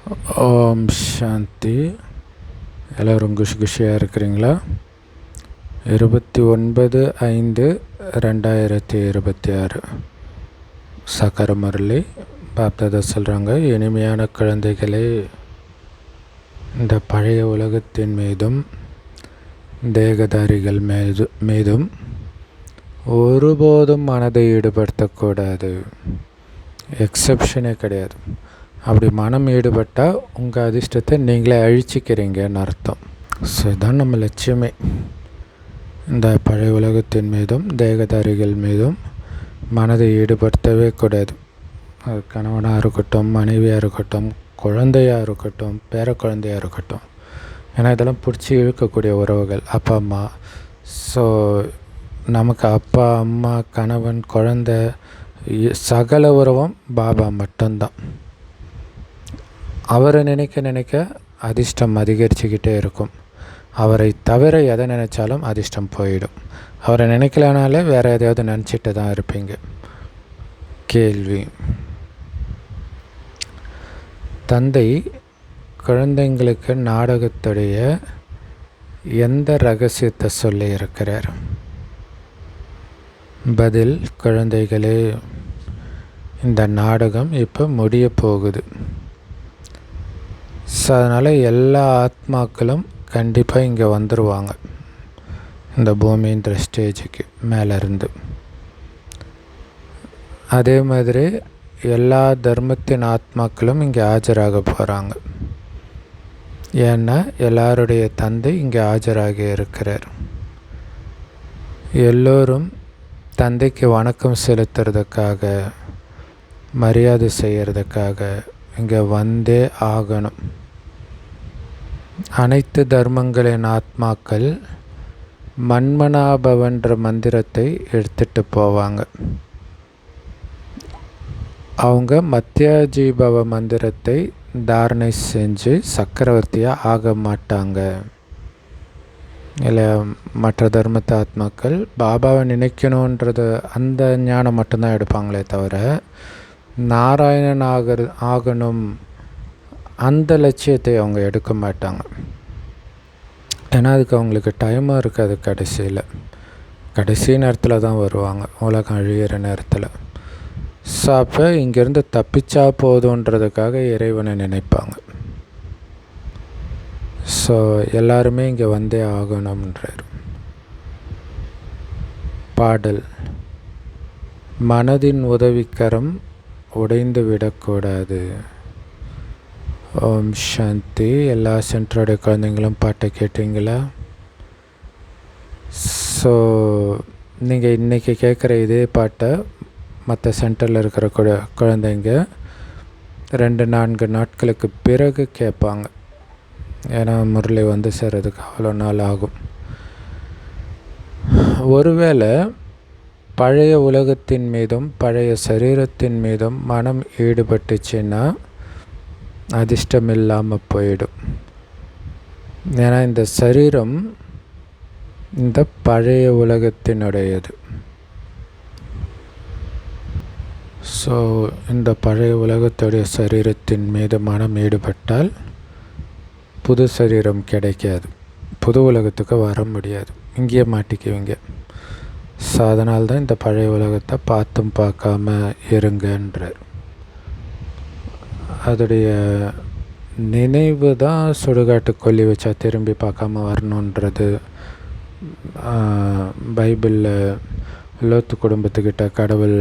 ஓம் சாந்தி. எல்லோரும் குஷியாக இருக்கிறீங்களா? 29/5/2026 சக்கர முரளி பாப்தாதா சொல்கிறாங்க, இனிமையான குழந்தைகளே, இந்த பழைய உலகத்தின் மீதும் தேகதாரிகள் மீதும் ஒருபோதும் மனதை ஈடுபடுத்தக்கூடாது. எக்ஸப்ஷனே கிடையாது. அப்படி மனம் ஈடுபட்டால் உங்கள் அதிர்ஷ்டத்தை நீங்களே அழிச்சிக்கிறீங்கன்னு அர்த்தம். ஸோ இதுதான் நம்ம லட்சியமே. இந்த பழைய உலகத்தின் மீதும் தேகதாரிகள் மீதும் மனதை ஈடுபடுத்தவே கூடாது. அது கணவனாக இருக்கட்டும், மனைவியாக இருக்கட்டும், குழந்தையாக இருக்கட்டும், பேர குழந்தையாக இருக்கட்டும். ஏன்னா இதெல்லாம் பிடிச்சி இழுக்கக்கூடிய உறவுகள் அப்பா அம்மா. ஸோ நமக்கு அப்பா அம்மா கணவன் குழந்தை சகல உறவும் பாபா மட்டும்தான். அவரை நினைக்க அதிர்ஷ்டம் அதிகரிச்சுக்கிட்டே இருக்கும். அவரை தவிர எதை நினச்சாலும் அதிர்ஷ்டம் போயிடும். அவரை நினைக்கலனாலே வேறு எதையாவது நினச்சிட்டு தான் இருப்பீங்க. கேள்வி: தந்தை குழந்தைங்களுக்கு நாடகத்துடைய எந்த ரகசியத்தை சொல்லி இருக்கிறார்? பதில்: குழந்தைகளே, இந்த நாடகம் இப்போ முடிய போகுது. ஸோ அதனால் எல்லா ஆத்மாக்களும் கண்டிப்பாக இங்கே வந்துடுவாங்க, இந்த பூமின்ற ஸ்டேஜுக்கு மேலேருந்து. அதே மாதிரி எல்லா தர்மத்தின் ஆத்மாக்களும் இங்கே ஆஜராக போகிறாங்க. ஏன்னா எல்லாருடைய தந்தை இங்கே ஆஜராகி இருக்கிறார். எல்லோரும் தந்தைக்கு வணக்கம் செலுத்துறதுக்காக, மரியாதை செய்கிறதுக்காக இங்கே வந்தே ஆகணும். அனைத்து தர்மங்களின் ஆத்மாக்கள் மன்மனாபவன்ற மந்திரத்தை எடுத்துகிட்டு போவாங்க. அவங்க மத்தியாஜீபவ மந்திரத்தை தாரணை செஞ்சு சக்கரவர்த்தியாக ஆக மாட்டாங்க. இல்லை, மற்ற தர்மத்த ஆத்மாக்கள் பாபாவை நினைக்கணுன்றது அந்த ஞானம் மட்டும்தான் எடுப்பாங்களே தவிர நாராயணன் ஆகணும் அந்த லட்சியத்தை அவங்க எடுக்க மாட்டாங்க. ஏன்னா அதுக்கு அவங்களுக்கு டைமும் இருக்காது. கடைசி நேரத்தில் தான் வருவாங்க, உலகம் அழியிற நேரத்தில். ஸோ அப்போ இங்கேருந்து தப்பிச்சா போதுன்றதுக்காக இறைவனை நினைப்பாங்க. ஸோ எல்லாருமே இங்கே வந்தே ஆகணும்ன்றார். பாடல்: மனதின் உதவிக்கரம் உடைந்து விடக்கூடாது. ஓம் சாந்தி. எல்லா சென்டருடைய குழந்தைங்களும் பாட்டை கேட்டீங்களா? ஸோ நீங்கள் இன்றைக்கி கேட்குற இதே பாட்டை மற்ற சென்டரில் இருக்கிற குழந்தைங்க 2-4 நாட்களுக்கு பிறகு கேட்பாங்க. ஏன்னா முரளி வந்து சேர்றதுக்கு அவ்வளோ நாள் ஆகும். ஒருவேளை பழைய உலகத்தின் மீதும் பழைய சரீரத்தின் மீதும் மனம் ஈடுபட்டுச்சுன்னா அதிர்ஷ்டம் இல்லாமல் போயிடும். ஏன்னா இந்த சரீரம் இந்த பழைய உலகத்தினுடையது. ஸோ இந்த பழைய உலகத்துடைய சரீரத்தின் மீது மனம் ஈடுபட்டால் புது சரீரம் கிடைக்காது, புது உலகத்துக்கு வர முடியாது, இங்கேயே மாட்டிக்குவீங்க. ஸோ அதனால்தான் இந்த பழைய உலகத்தை பார்த்தும் பார்க்காம இருங்கன்றார். அதோடைய நினைவு தான் சுடுகாட்டு கொல்லி வச்சா திரும்பி பார்க்காம வரணுன்றது. பைபிளில் லோத்து குடும்பத்துக்கிட்ட கடவுள்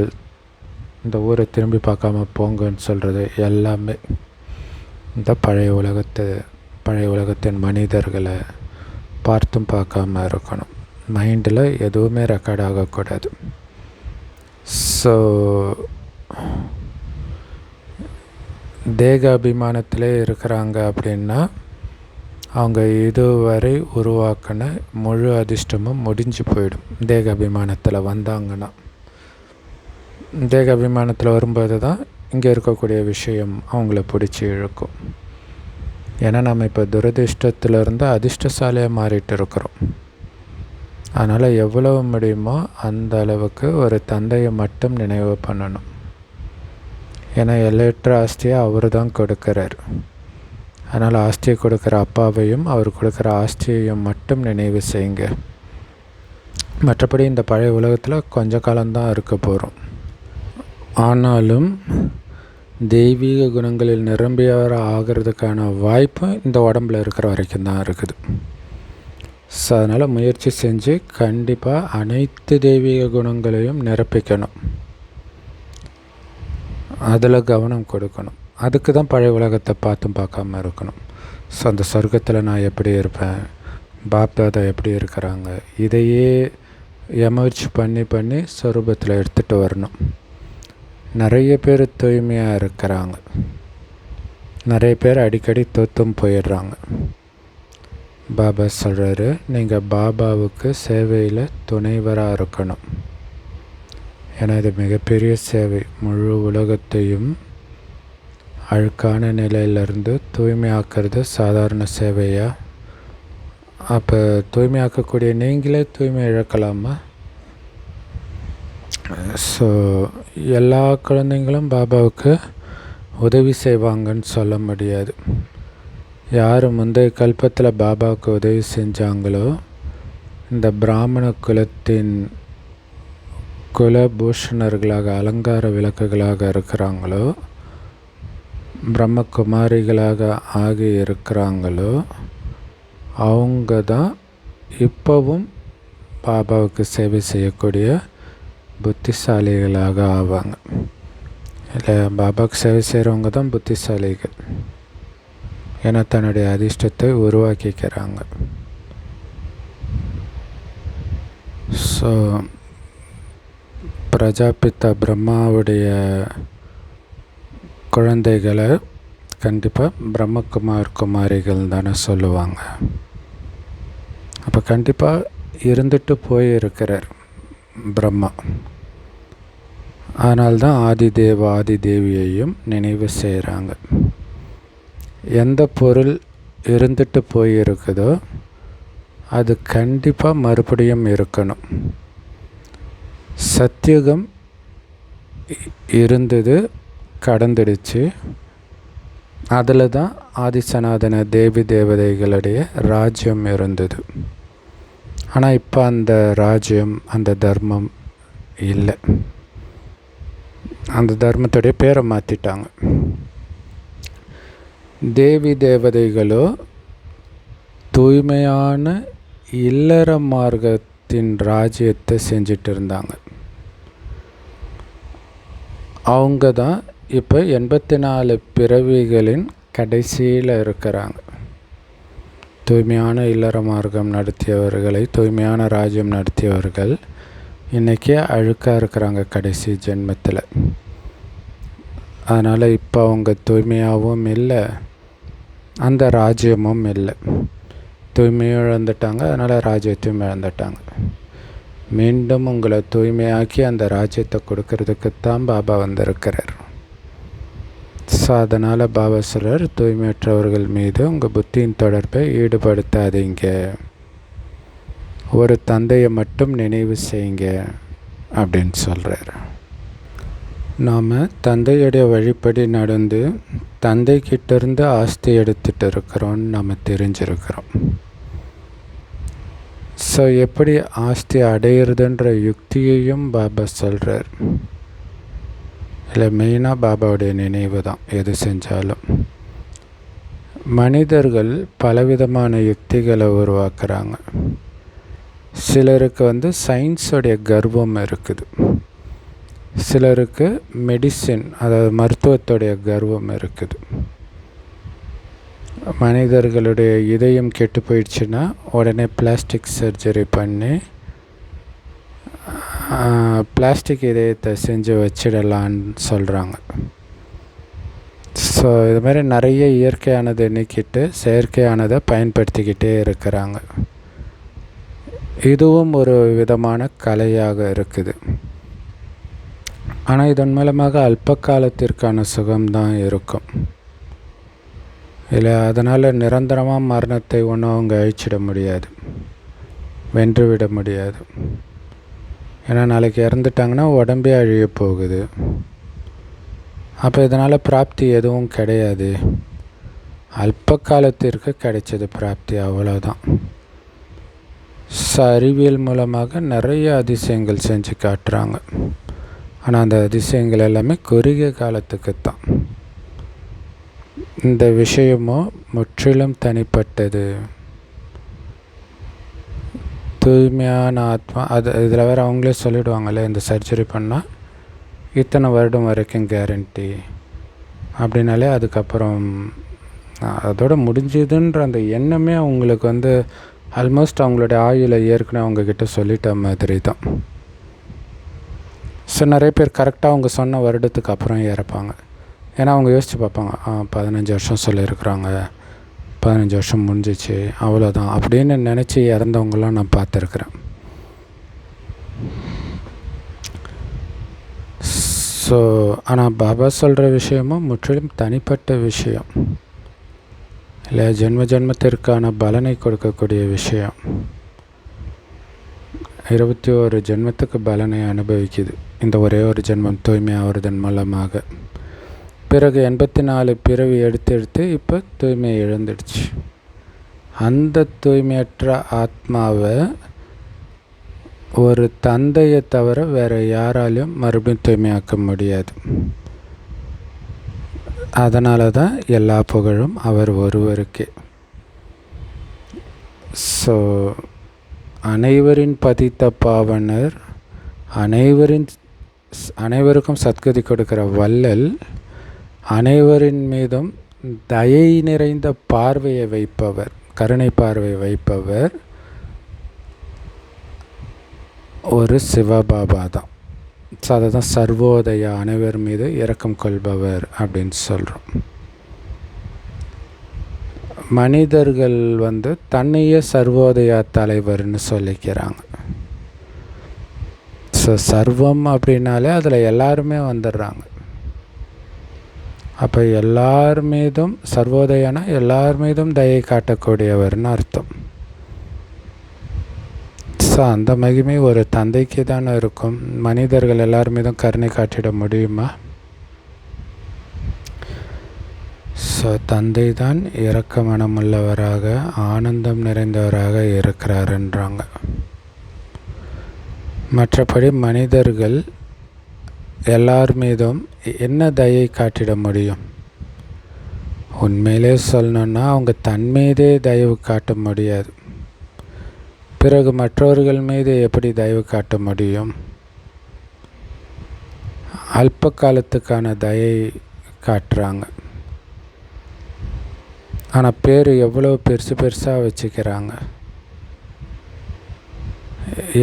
இந்த ஊரை திரும்பி பார்க்காம போங்கன்னு சொல்கிறது எல்லாமே இந்த பழைய உலகத்தின் மனிதர்களை பார்த்தும் பார்க்காம இருக்கணும். மைண்டில் எதுவுமே ரெக்கார்ட் ஆகக்கூடாது. ஸோ தேக அபிமானத்திலே இருக்கிறாங்க அப்படின்னா அவங்க இதுவரை உருவாக்கின முழு அதிர்ஷ்டமும் முடிஞ்சு போயிடும். தேக அபிமானத்தில் வந்தாங்கன்னா, தேக அபிமானத்தில் வரும்போது தான் இங்கே இருக்கக்கூடிய விஷயம் அவங்கள பிடிச்சி இழுக்கும். ஏன்னா நம்ம இப்போ துரதிர்ஷ்டத்திலேருந்து அதிர்ஷ்டசாலியாக மாறிட்டு இருக்கிறோம். அதனால் எவ்வளவு முடியுமோ அந்த அளவுக்கு ஒரு தந்தையை மட்டும் நினைவு பண்ணணும். ஏன்னா எல்லையற்ற ஆஸ்தியை அவர் தான் கொடுக்குறார். அதனால் ஆஸ்தியை கொடுக்குற அப்பாவையும் அவர் கொடுக்குற ஆஸ்தியையும் மட்டும் நினைவு செய்யுங்க. மற்றபடி இந்த பழைய உலகத்தில் கொஞ்ச காலம்தான் இருக்க போகிறோம். ஆனாலும் தெய்வீக குணங்களில் நிரம்பியவர் ஆகிறதுக்கான வாய்ப்பு இந்த உடம்பில் இருக்கிற வரைக்கும் தான் இருக்குது. ஸோ அதனால் முயற்சி செஞ்சு கண்டிப்பாக அனைத்து தெய்வீக குணங்களையும் நிரப்பிக்கணும். அதில் கவனம் கொடுக்கணும். அதுக்கு தான் பழைய உலகத்தை பார்க்காம இருக்கணும். ஸோ அந்த சொர்க்கத்தில் நான் எப்படி இருப்பேன், பாப்தாதா எப்படி இருக்கிறாங்க, இதையே எமர்ஜ் பண்ணி சொரூபத்தில் எடுத்துகிட்டு வரணும். நிறைய பேர் தூய்மையாக இருக்கிறாங்க, நிறைய பேர் அடிக்கடி தோத்தும் போயிடுறாங்க. பாபா சொல்கிறாரு, நீங்கள் பாபாவுக்கு சேவையில் துணைவராக இருக்கணும். ஏன்னா இது மிகப்பெரிய சேவை. முழு உலகத்தையும் அழுக்கான நிலையிலிருந்து தூய்மையாக்கிறது சாதாரண சேவையா? அப்போ தூய்மையாக்கக்கூடிய நீங்களே தூய்மை இழக்கலாமா? ஸோ எல்லா குழந்தைங்களும் பாபாவுக்கு உதவி செய்வாங்கன்னு சொல்ல முடியாது. யார் முந்தைய கல்பத்தில் பாபாவுக்கு உதவி செஞ்சாங்களோ, இந்த பிராமண குலத்தின் குலபூஷணர்களாக அலங்கார விளக்குகளாக இருக்கிறாங்களோ, பிரம்மகுமாரிகளாக ஆகி இருக்கிறாங்களோ, அவங்க தான் இப்போவும் பாபாவுக்கு சேவை செய்யக்கூடிய புத்திசாலிகளாக ஆவாங்க. இல்லை, பாபாவுக்கு சேவை செய்கிறவங்க தான் புத்திசாலிகள். ஏன்னா தன்னுடைய அதிர்ஷ்டத்தை உருவாக்கிக்கிறாங்க. ஸோ பிரஜாபிதா பிரம்மாவுடைய குழந்தைகளை கண்டிப்பாக பிரம்மகுமாரிகள் தானே சொல்லுவாங்க. அப்போ கண்டிப்பாக இருந்துட்டு போயிருக்கிறார் பிரம்மா. அதனால்தான் ஆதி தேவியையும் நினைவு செய்கிறாங்க. எந்த பொருள் இருந்துட்டு போயிருக்குதோ அது கண்டிப்பாக மறுபடியும் இருக்கணும். சத்தியுகம் இருந்தது, கடந்துடுச்சு. அதில் தான் ஆதிசநாதன தேவி தேவதைகளுடைய ராஜ்யம் இருந்தது. ஆனால் இப்போ அந்த ராஜ்யம், அந்த தர்மம் இல்லை. அந்த தர்மத்துடைய பேரை மாற்றிட்டாங்க. தேவி தேவதைகளோ தூய்மையான இல்லற மார்க்கத்தின் ராஜ்யத்தை செஞ்சிட்டு இருந்தாங்க. அவங்க தான் இப்போ 84 பிறவிகளின் கடைசியில் இருக்கிறாங்க. தூய்மையான இல்லற மார்க்கம் நடத்தியவர்களை, தூய்மையான ராஜ்யம் நடத்தியவர்கள் இன்றைக்கி அழுக்காக இருக்கிறாங்க கடைசி ஜென்மத்தில். அதனால் இப்போ அவங்க தூய்மையாகவும் இல்லை, அந்த ராஜ்யமும் இல்லை. தூய்மையும் இழந்துட்டாங்க, அதனால் ராஜ்யத்தையும் இழந்துட்டாங்க. மீண்டும் உங்களை தூய்மையாக்கி அந்த ராஜ்யத்தை கொடுக்கறதுக்குத்தான் பாபா வந்திருக்கிறார். ஸோ அதனால் பாபா சொல்கிறார், தூய்மையற்றவர்கள் மீது உங்கள் புத்தியின் தொடர்பை ஈடுபடுத்தாதீங்க, ஒரு தந்தையை மட்டும் நினைவு செய்யுங்க அப்படின்னு சொல்கிறார். நாம் தந்தையுடைய வழிப்படி நடந்து தந்தைக்கிட்டேருந்து ஆஸ்தி எடுத்துகிட்டு இருக்கிறோன்னு நம்ம தெரிஞ்சிருக்கிறோம். ஸோ எப்படி ஆஸ்தி அடையிறதுன்ற யுக்தியையும் பாபா சொல்கிறார். இல்லை, மெயினாக பாபாவுடைய நினைவு தான் எது செஞ்சாலும். மனிதர்கள் பலவிதமான யுக்திகளை உருவாக்குறாங்க. சிலருக்கு சயின்ஸோடைய கர்வம் இருக்குது, சிலருக்கு மெடிசின், அதாவது மருத்துவத்துடைய கர்வம் இருக்குது. மனிதர்களுடைய இதயம் கெட்டு போயிடுச்சுன்னா உடனே பிளாஸ்டிக் சர்ஜரி பண்ணி பிளாஸ்டிக் இதயத்தை செஞ்சு வச்சிடலான்னு சொல்கிறாங்க. ஸோ இது மாதிரி நிறைய இயற்கையானதை நீக்கிட்டு செயற்கையானதை பயன்படுத்திக்கிட்டே இருக்கிறாங்க. இதுவும் ஒரு விதமான கலையாக இருக்குது. ஆனால் இதன் மூலமாக அல்ப காலத்திற்கான சுகம்தான் இருக்கும். இல்லை, அதனால் நிரந்தரமாக மரணத்தை ஒன்றும் அவங்க அழிச்சிட முடியாது, வென்றுவிட முடியாது. ஏன்னா நாளைக்கு இறந்துட்டாங்கன்னா உடம்பே அழிய போகுது. அப்போ இதனால் பிராப்தி எதுவும் கிடையாது. அல்ப காலத்திற்கு கிடைச்சது பிராப்தி, அவ்வளோதான். அறிவியல் மூலமாக நிறைய அதிசயங்கள் செஞ்சு காட்டுறாங்க. ஆனால் அந்த அதிசயங்கள் எல்லாமே குறுகிய காலத்துக்கு தான். இந்த விஷயமோ முற்றிலும் தனிப்பட்டது. தூய்மையான ஆத்மா, அது இதில் வேறு அவங்களே சொல்லிவிடுவாங்கள்ல, இந்த சர்ஜரி பண்ணால் இத்தனை வருடம் வரைக்கும் கேரண்டி அப்படின்னாலே அதுக்கப்புறம் அதோட முடிஞ்சதுன்ற அந்த எண்ணமே அவங்களுக்கு ஆல்மோஸ்ட் அவங்களுடைய ஆயுளை ஏற்கனவே அவங்கக்கிட்ட சொல்லிட்ட மாதிரி தான். ஸோ நிறைய பேர் கரெக்டாக அவங்க சொன்ன வருடத்துக்கு அப்புறம் இறப்பாங்க. ஏன்னா அவங்க யோசித்து பார்ப்பாங்க, 15 வருஷம் சொல்லியிருக்கிறாங்க, 15 வருஷம் முடிஞ்சிச்சு, அவ்வளோதான் அப்படின்னு நினச்சி இறந்தவங்களாம் நான் பார்த்துருக்குறேன். ஸோ ஆனால் பாபா சொல்கிற விஷயமும் முற்றிலும் தனிப்பட்ட விஷயம் இல்லை, ஜென்ம ஜென்மத்திற்கான பலனை கொடுக்கக்கூடிய விஷயம். 21 ஜென்மத்துக்கு பலனை அனுபவிக்குது இந்த ஒரே ஒரு ஜென்மம் தூய்மையாகிறதன் மூலமாக. பிறகு 84 பிறவி எடுத்து இப்போ தூய்மையை இழந்துடுச்சு. அந்த தூய்மையற்ற ஆத்மாவை ஒரு தந்தையை தவிர வேறு யாராலையும் மறுபடியும் தூய்மையாக்க முடியாது. அதனால தான் எல்லா புகழும் அவர் ஒருவருக்கே. ஸோ அனைவரின் பதித்த பாவனர், அனைவருக்கும் சத்கதி கொடுக்கிற வள்ளல், அனைவரின் மீதும் தயை நிறைந்த பார்வையை வைப்பவர், கருணை பார்வை வைப்பவர் ஒரு சிவபாபா தான். ஸோ அதை தான் சர்வோதயா, அனைவர் மீது இரக்கம் கொள்பவர் அப்படின்னு சொல்கிறோம். மனிதர்கள் தன்னையே சர்வோதயா தலைவர்னு சொல்லிக்கிறாங்க. ஸோ சர்வம் அப்படின்னாலே அதில் எல்லாருமே வந்துடுறாங்க. அப்போ எல்லார் மீதும் சர்வோதயானா எல்லார் மீதும் தயை காட்டக்கூடியவர்னு அர்த்தம். ஸோ அந்த மகிமை ஒரு தந்தைக்கு தானே இருக்கும். மனிதர்கள் எல்லார் மீதும் கருணை காட்டிட முடியுமா? ஸோ தந்தை தான் இரக்க மனமுள்ளவராக ஆனந்தம் நிறைந்தவராக இருக்கிறாருன்றாங்க. மற்றபடி மனிதர்கள் எல்லார் மீதும் என்ன தயை காட்டிட முடியும்? உண்மையிலே சொல்லணுன்னா அவங்க தன் மீதே தயவு காட்ட முடியாது. பிறகு மற்றவர்கள் மீது எப்படி தயவு காட்ட முடியும்? அல்ப காலத்துக்கான தயை காட்டுறாங்க. ஆனால் பேர் எவ்வளோ பெருசாக வச்சுக்கிறாங்க.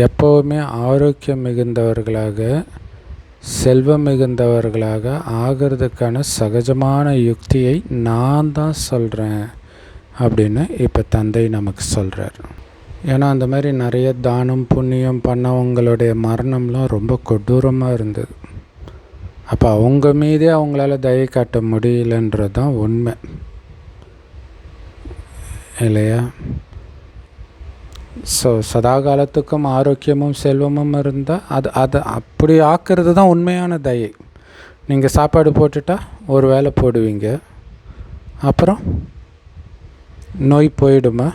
எப்போவுமே ஆரோக்கியம் மிகுந்தவர்களாக, செல்வம் மிகுந்தவர்களாக ஆகிறதுக்கான சகஜமான யுக்தியை நான் தான் சொல்கிறேன் அப்படின்னு இப்போ தந்தை நமக்கு சொல்கிறார். ஏன்னா அந்த மாதிரி நிறைய தானம் புண்ணியம் பண்ணவங்களுடைய மரணம்லாம் ரொம்ப கொடூரமாக இருந்தது. அப்போ அவங்க மீதே அவங்களால தயை காட்ட முடியலன்றது தான் உண்மை இல்லையா? ஸோ சதா காலத்துக்கும் ஆரோக்கியமும் செல்வமும் இருந்தால் அதை அப்படி ஆக்கிறது தான் உண்மையான தயை. நீங்கள் சாப்பாடு போட்டுட்டா ஒரு வேளை போடுவீங்க, அப்புறம் நோய் போயிடுமா?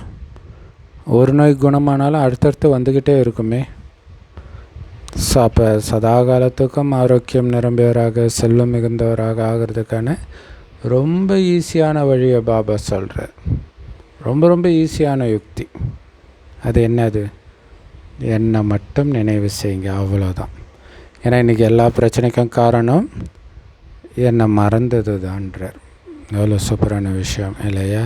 ஒரு நோய் குணமானாலும் அடுத்தடுத்து வந்துக்கிட்டே இருக்குமே. ஸோ அப்போ சதா காலத்துக்கும் ஆரோக்கியம் நிரம்பியவராக செல்வம் மிகுந்தவராக ஆகிறதுக்கான ரொம்ப ஈஸியான வழியை பாபா சொல்கிறார். ரொம்ப ரொம்ப ஈஸியான யுக்தி. அது என்னது? என்னை மட்டும் நினைவு செய்யுங்க, அவ்வளோதான். ஏன்னா இன்றைக்கி எல்லா பிரச்சனைக்கும் காரணம் என்னை மறந்தது தான்றார். எவ்வளோ சூப்பரான விஷயம் இல்லையா?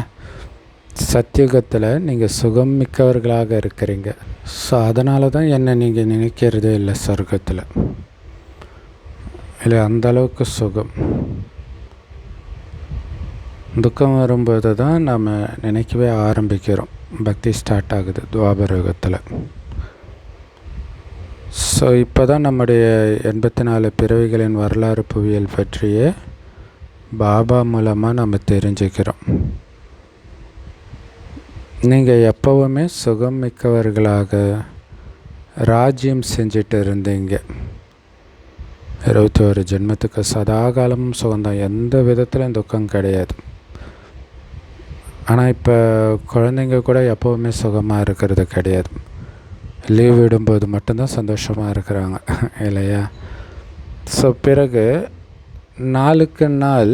சத்தியுகத்தில் நீங்கள் சுகம் மிக்கவர்களாக இருக்கிறீங்க. ஸோ அதனால தான் என்னை நீங்கள் நினைக்கிறதே இல்லை சொர்க்கத்தில் இல்லை. அந்தளவுக்கு சுகம். துக்கம் வரும்போது தான் நம்ம நினைக்கவே ஆரம்பிக்கிறோம். பக்தி ஸ்டார்ட் ஆகுது துவாபர யுகத்தில். ஸோ இப்போ தான் நம்முடைய 84 பிறவிகளின் வரலாறு புவியியல் பற்றிய பாபா மூலமாக நம்ம தெரிஞ்சுக்கிறோம். நீங்கள் எப்போவுமே சுகம் மிக்கவர்களாக ராஜ்யம் செஞ்சிட்டு இருந்தீங்க. 21 ஜென்மத்துக்கு சதாகாலமும் சுகம்தான், எந்த விதத்துலையும் துக்கம் கிடையாது. ஆனால் இப்போ குழந்தைங்க கூட எப்போவுமே சுகமாக இருக்கிறது கிடையாது. லீவ் விடும்போது மட்டும்தான் சந்தோஷமாக இருக்கிறாங்க இல்லையா? ஸோ பிறகு நாளுக்கு நாள்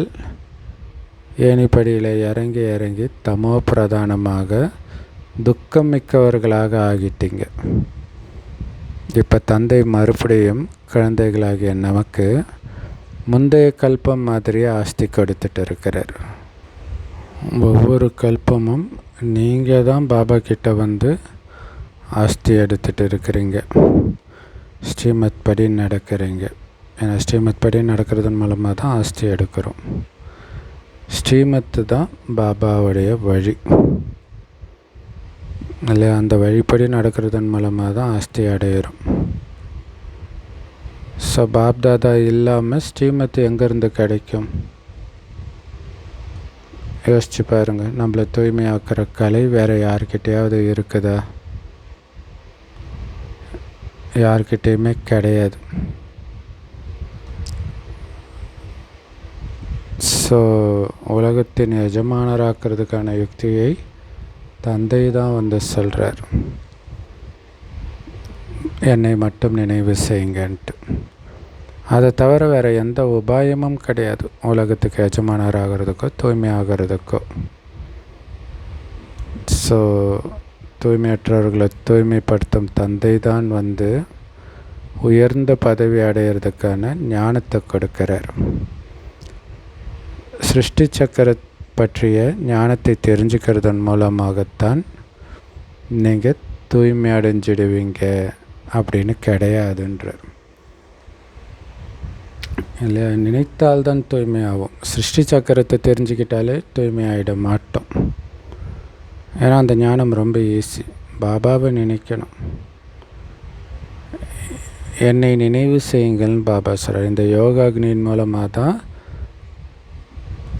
ஏணிப்படியில் இறங்கி இறங்கி தமோ பிரதானமாக துக்கம் மிக்கவர்களாக ஆகிட்டீங்க. இப்போ தந்தை மறுபடியும் குழந்தைகளாகிய நமக்கு முந்தைய கல்பம் மாதிரியே ஆஸ்தி கொடுத்துட்டு இருக்கிறார். ஒவ்வொரு கல்பமும் நீங்கள் தான் பாபா கிட்ட வந்து ஆஸ்தி எடுத்துகிட்டு இருக்கிறீங்க. ஸ்ரீமத் படி நடக்கிறீங்க. ஏன்னா ஸ்ரீமத் படி நடக்கிறதன் மூலமாக தான் ஆஸ்தி எடுக்கிறோம். ஸ்ரீமத்து தான் பாபாவுடைய வழி இல்லையா? அந்த வழிப்படி நடக்கிறதன் மூலமாக தான் ஆஸ்தி அடையிறோம். ஸோ பாப்தாதா இல்லாமல் ஸ்ரீமத் எங்கேருந்து கிடைக்கும்? யோசிச்சு பாருங்கள். நம்மளை தூய்மையாக்குற கலை வேறு யார்கிட்டையாவது இருக்குதா? யார்கிட்டையுமே கிடையாது. ஸோ உலகத்தின் எஜமானராக்கிறதுக்கான யுக்தியை தந்தை தான் வந்து சொல்கிறார். என்னை மட்டும் நினைவு செய்யுங்கன்ட்டு. அதை தவிர வேறு எந்த உபாயமும் கிடையாது உலகத்துக்கு எஜமானராகிறதுக்கோ தூய்மையாகிறதுக்கோ. ஸோ தூய்மையற்றவர்களை தூய்மைப்படுத்தும் தந்தை தான் வந்து உயர்ந்த பதவி அடையிறதுக்கான ஞானத்தை கொடுக்கிறார். சிருஷ்டி சக்கர பற்றிய ஞானத்தை தெரிஞ்சுக்கிறதன் மூலமாகத்தான் நீங்கள் தூய்மை அடைஞ்சிடுவீங்க அப்படின்னு கிடையாதுன்றார் இல்லையா? நினைத்தால்தான் தூய்மை ஆகும். சிருஷ்டி சக்கரத்தை தெரிஞ்சுக்கிட்டாலே தூய்மை ஆகிட மாட்டோம். ஏன்னா அந்த ஞானம் ரொம்ப ஈஸி. பாபாவை நினைக்கணும். என்னை நினைவு செய்யுங்கள்னு பாபா சொல்கிறார். இந்த யோகாக்னியின் மூலமாக தான்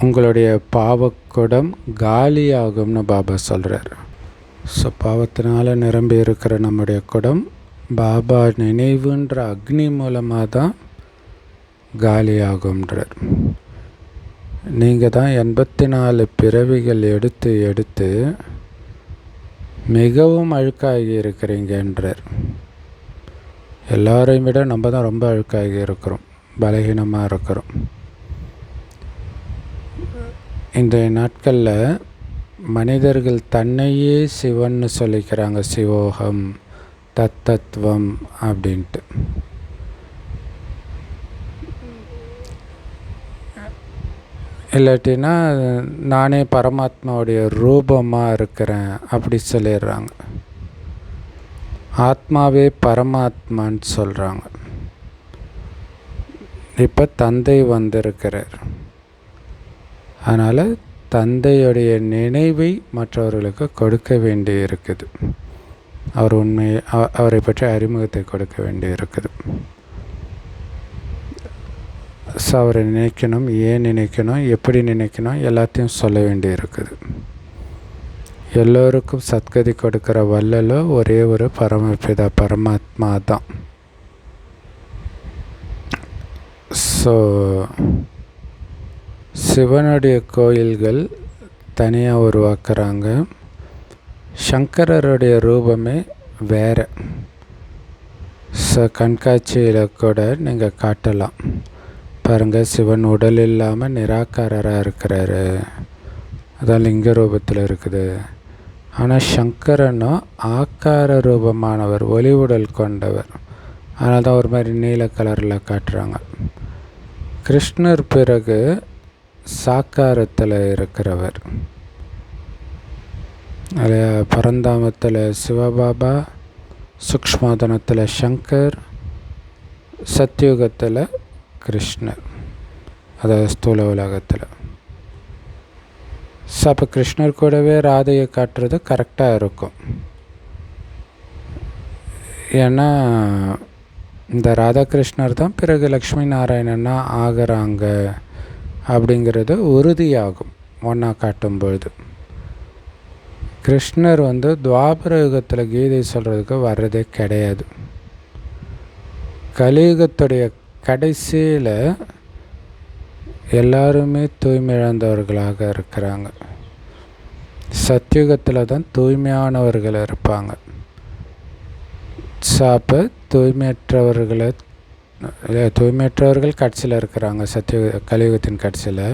உங்களுடைய பாவக்குடம் காலியாகும்னு பாபா சொல்கிறார். ஸோ பாவத்தினால் நிரம்பி இருக்கிற நம்முடைய குடம் பாபா நினைவுன்ற அக்னி மூலமாக தான் காலியாகும்ன்றார். நீங்கள் தான் 84 பிறவிகள் எடுத்து எடுத்து மிகவும் அழுக்காகி இருக்கிறீங்கன்றார். எல்லாரையும் விட நம்ம தான் ரொம்ப அழுக்காகி இருக்கிறோம், பலகீனமாக இருக்கிறோம். இன்றைய நாட்களில் மனிதர்கள் தன்னையே சிவன்னு சொல்லிக்கிறாங்க. சிவோகம், தத்தத்துவம் அப்படின்ட்டு. இல்லாட்டினா நானே பரமாத்மாவுடைய ரூபமாக இருக்கிறேன் அப்படி சொல்லிடுறாங்க. ஆத்மாவே பரமாத்மான்னு சொல்கிறாங்க. இப்போ தந்தை வந்திருக்கிறார். அதனால் தந்தையுடைய நினைவை மற்றவர்களுக்கு கொடுக்க வேண்டி இருக்குது. அவரை பற்றி அறிமுகத்தை கொடுக்க வேண்டி இருக்குது. ஸோ அவரை நினைக்கணும், ஏன் நினைக்கணும், எப்படி நினைக்கணும், எல்லாத்தையும் சொல்ல வேண்டி இருக்குது. எல்லோருக்கும் சத்கதி கொடுக்குற வல்லலோ ஒரே ஒரு பரமபிதா பரமாத்மா தான். ஸோ சிவனுடைய கோயில்கள் தனியாக உருவாக்குறாங்க. சங்கரருடைய ரூபமே வேறு. ஸோ கண்காட்சியில் கூட நீங்கள் காட்டலாம். பாருங்கள், சிவன் உடல் இல்லாமல் நிராகாரராக இருக்கிறாரு, அதான் லிங்க ரூபத்தில் இருக்குது. ஆனால் சங்கரனும் ஆக்கார ரூபமானவர், ஒளி உடல் கொண்டவர். அதனால தான் ஒரு மாதிரி நீல கலரில் காட்டுறாங்க. கிருஷ்ணர் பிறகு சாக்காரத்தில் இருக்கிறவர். அதில் பரந்தாமத்தில் சிவபாபா, சூக்ஷ்மதனத்தில் சங்கர், சத்யுகத்தில் கிருஷ்ணர், அதாவது ஸ்தூல உலகத்தில். ஸோ அப்போ கிருஷ்ணர் கூடவே ராதையை காட்டுறது கரெக்டாக இருக்கும். ஏன்னா இந்த ராதாகிருஷ்ணர் தான் பிறகு லக்ஷ்மி நாராயணனா ஆகிறாங்க அப்படிங்கிறது உறுதியாகும் ஒன்றா காட்டும்பொழுது. கிருஷ்ணர் துவாபர யுகத்தில் கீதை சொல்கிறதுக்கு வர்றதே கிடையாது. கலியுகத்துடைய கடைசியில் எல்லாருமே தூய்மை இழந்தவர்களாக இருக்கிறாங்க. சத்தியுகத்தில் தான் தூய்மையானவர்கள் இருப்பாங்க. அப்போ தூய்மையற்றவர்கள் கடைசியில் இருக்கிறாங்க. கலியுகத்தின் கடைசியில்.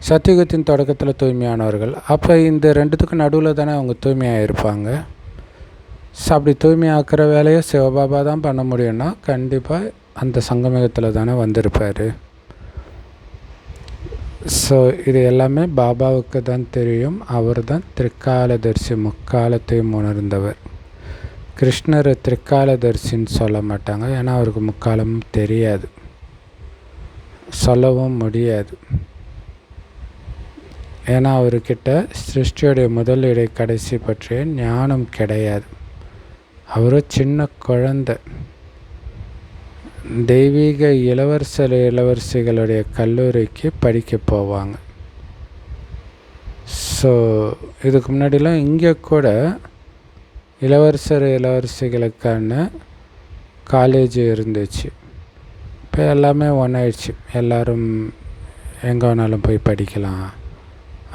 சத்தியுகத்தின் தொடக்கத்தில் தூய்மையானவர்கள். அப்போ இந்த ரெண்டுத்துக்கும் நடுவில் தானே அவங்க தூய்மையாக இருப்பாங்க. அப்படி தூய்மையாக்குற வேலையை சிவபாபா தான் பண்ண முடியும்னா கண்டிப்பாக அந்த சங்கமயுகத்தில் தானே வந்திருப்பார். ஸோ இது எல்லாமே பாபாவுக்கு தான் தெரியும். அவர் தான் திரிகாலதர்சி, முக்காலத்தையும் உணர்ந்தவர். கிருஷ்ணர் திரிகாலதர்சின்னு சொல்ல மாட்டாங்க, ஏன்னா அவருக்கு முக்காலமும் தெரியாது, சொல்லவும் முடியாது. ஏன்னா அவர்கிட்ட சிருஷ்டியுடைய முதல் இடை கடைசி பற்றிய ஞானம் கிடையாது. அவர் சின்ன குழந்தை. தெய்வீக இளவரசிகளுடைய கல்லூரிக்கு படிக்க போவாங்க. ஸோ இதுக்கு முன்னாடிலாம் இங்கே கூட இளவரசிகளுக்கான காலேஜ் இருந்துச்சு. இப்போ எல்லாமே ஒன்றாயிடுச்சு. எல்லோரும் எங்கே வேணாலும் போய் படிக்கலாம்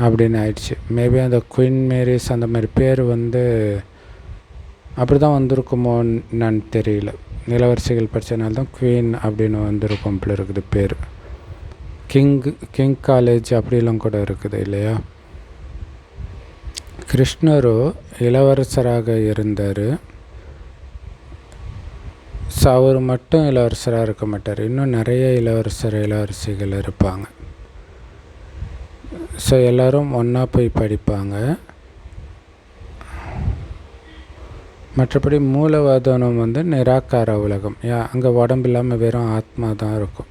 அப்படின்னு ஆயிடுச்சு. மேபி அந்த குயின் மேரிஸ் அந்த மாதிரி பேர் அப்படி தான் வந்திருக்குமோன்னு நான் தெரியல. இளவரசிகள் படித்தனால தான் குவீன் அப்படின்னு வந்திருக்கும் போல இருக்குது பேர். கிங் காலேஜ் அப்படிலாம் கூட இருக்குது இல்லையா. கிருஷ்ணரோ இளவரசராக இருந்தார். ஸோ அவர் மட்டும் இளவரசராக இருக்க மாட்டார், இன்னும் நிறைய இளவரசிகள் இருப்பாங்க. ஸோ எல்லோரும் ஒன்றா போய் படிப்பாங்க. மற்றபடி மூலவாதனம் நிராகார உலகம். அங்கே உடம்பு இல்லாமல் வெறும் ஆத்மா தான் இருக்கும்.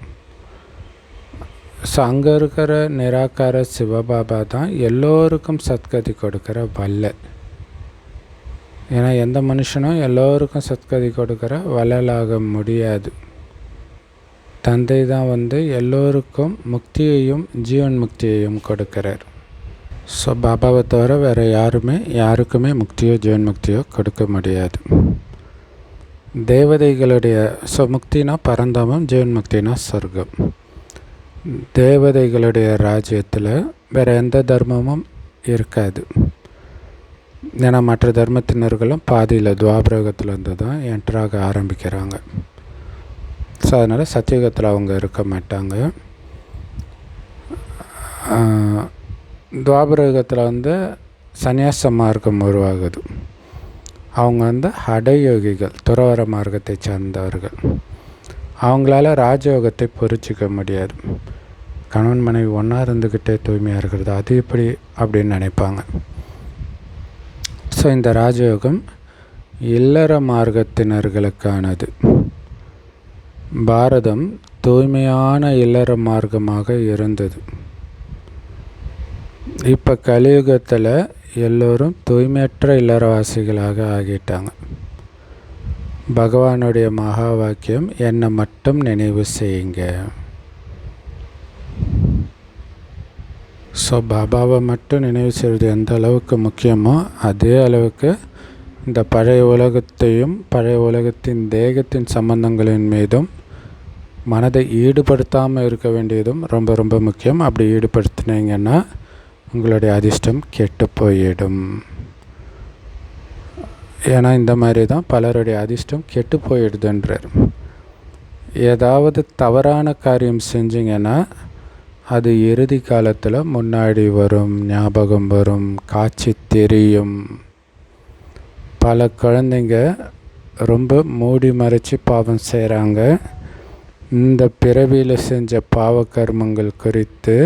ஸோ அங்கே இருக்கிற நிராகார சிவபாபா தான் எல்லோருக்கும் சத்கதி கொடுக்குற வள்ளல். ஏன்னா எந்த மனுஷனும் எல்லோருக்கும் சத்கதி கொடுக்குற வள்ளலாக முடியாது. தந்தை தான் எல்லோருக்கும் முக்தியையும் ஜீவன் முக்தியையும் கொடுக்கிறார். ஸோ பாபாவை தவிர வேறு யாருக்குமே முக்தியோ ஜீவன் முக்தியோ கொடுக்க முடியாது. தேவதைகளுடைய முக்தினா பரந்தாமம், ஜீவன் முக்தினா சொர்க்கம். தேவதைகளுடைய ராஜ்யத்தில் வேறு எந்த தர்மமும் இருக்காது. ஏன்னா மற்ற தர்மத்தினர்களும் பாதியில் துவாபரகத்தில் இருந்து தான் என்ட்ராக ஆரம்பிக்கிறாங்க. ஸோ அதனால் சத்தியுகத்தில் அவங்க இருக்க மாட்டாங்க. துவாபரகத்தில் சந்நியாச மார்க்கம் உருவாகுது. அவங்க ஹடயோகிகள், துறவர மார்க்கத்தை சார்ந்தவர்கள். அவங்களால ராஜயோகத்தை புரிச்சிக்க முடியாது. கணவன் மனைவி ஒன்றா இருந்துக்கிட்டே தூய்மையாக இருக்கிறது அது எப்படி அப்படின்னு நினைப்பாங்க. ஸோ இந்த ராஜயோகம் இல்லற மார்க்கத்தினர்களுக்கானது. பாரதம் தூய்மையான இல்லற மார்க்கமாக இருந்தது. இப்போ கலியுகத்தில் எல்லோரும் தூய்மையற்ற இல்லறவாசிகளாக ஆகிட்டாங்க. பகவானுடைய மகா வாக்கியம், என்னை மட்டும் நினைவு செய்யுங்க. ஸோ பாபாவை மட்டும் நினைவு செய்வது எந்த அளவுக்கு முக்கியமோ அதே அளவுக்கு இந்த பழைய உலகத்தையும் பழைய உலகத்தின் தேகத்தின் சம்பந்தங்களின் மீதும் மனதை ஈடுபடுத்தாமல் இருக்க வேண்டியதும் ரொம்ப ரொம்ப முக்கியம். அப்படி ஈடுபடுத்தினீங்கன்னா உங்களுடைய அதிர்ஷ்டம் கெட்டு போயிடும். ஏன்னா இந்த மாதிரி தான் பலருடைய அதிர்ஷ்டம் கெட்டு போயிடுதுன்றார். ஏதாவது தவறான காரியம் செஞ்சிங்கன்னா அது இறுதி காலத்தில் முன்னாடி வரும், ஞாபகம் வரும், காட்சி தெரியும். பல குழந்தைங்க ரொம்ப மூடி மறைச்சி பாவம் செய்கிறாங்க. இந்த பிறவியில் செஞ்ச பாவ கர்மங்கள் குறித்து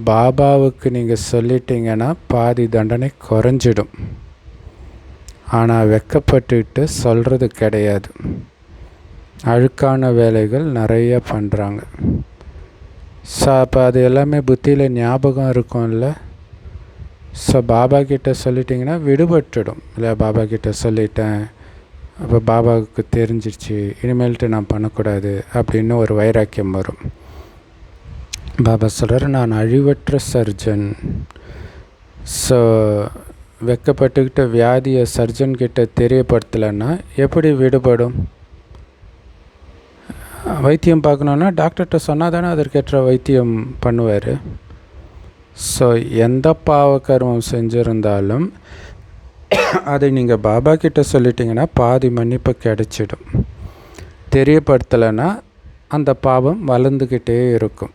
பாபாவுக்கு நீங்கள் சொல்லிட்டீங்கன்னா பாதி தண்டனை குறைஞ்சிடும். ஆனால் வெக்கப்பட்டுக்கிட்டு சொல்கிறது கிடையாது. அழுக்கான வேலைகள் நிறைய பண்ணுறாங்க. ஸோ அப்போ அது எல்லாமே புத்தியில் ஞாபகம் இருக்கும்ல. ஸோ பாபா கிட்டே சொல்லிட்டிங்கன்னா விடுபட்டுடும். இல்லை பாபா கிட்டே சொல்லிட்டேன், அப்போ பாபாவுக்கு தெரிஞ்சிருச்சு, இனிமேல்ட்டு நான் பண்ணக்கூடாது அப்படின்னு ஒரு வைராக்கியம் வரும். பாபா சொல்கிறார், நான் அழிவற்ற சர்ஜன். ஸோ வெக்கப்பட்டுக்கிட்ட வியாதியை சர்ஜன்கிட்ட தெரியப்படுத்தலைன்னா எப்படி விடுபடும்? வைத்தியம் பார்க்கணுன்னா டாக்டர்கிட்ட சொன்னால் தானே அதற்கேற்ற வைத்தியம் பண்ணுவார். ஸோ எந்த பாவ கர்மம் செஞ்சுருந்தாலும் அதை நீங்கள் பாபா கிட்ட சொல்லிட்டீங்கன்னா பாதி மன்னிப்பு கிடைச்சிடும். தெரியப்படுத்தலைன்னா அந்த பாவம் வளர்ந்துக்கிட்டே இருக்கும்.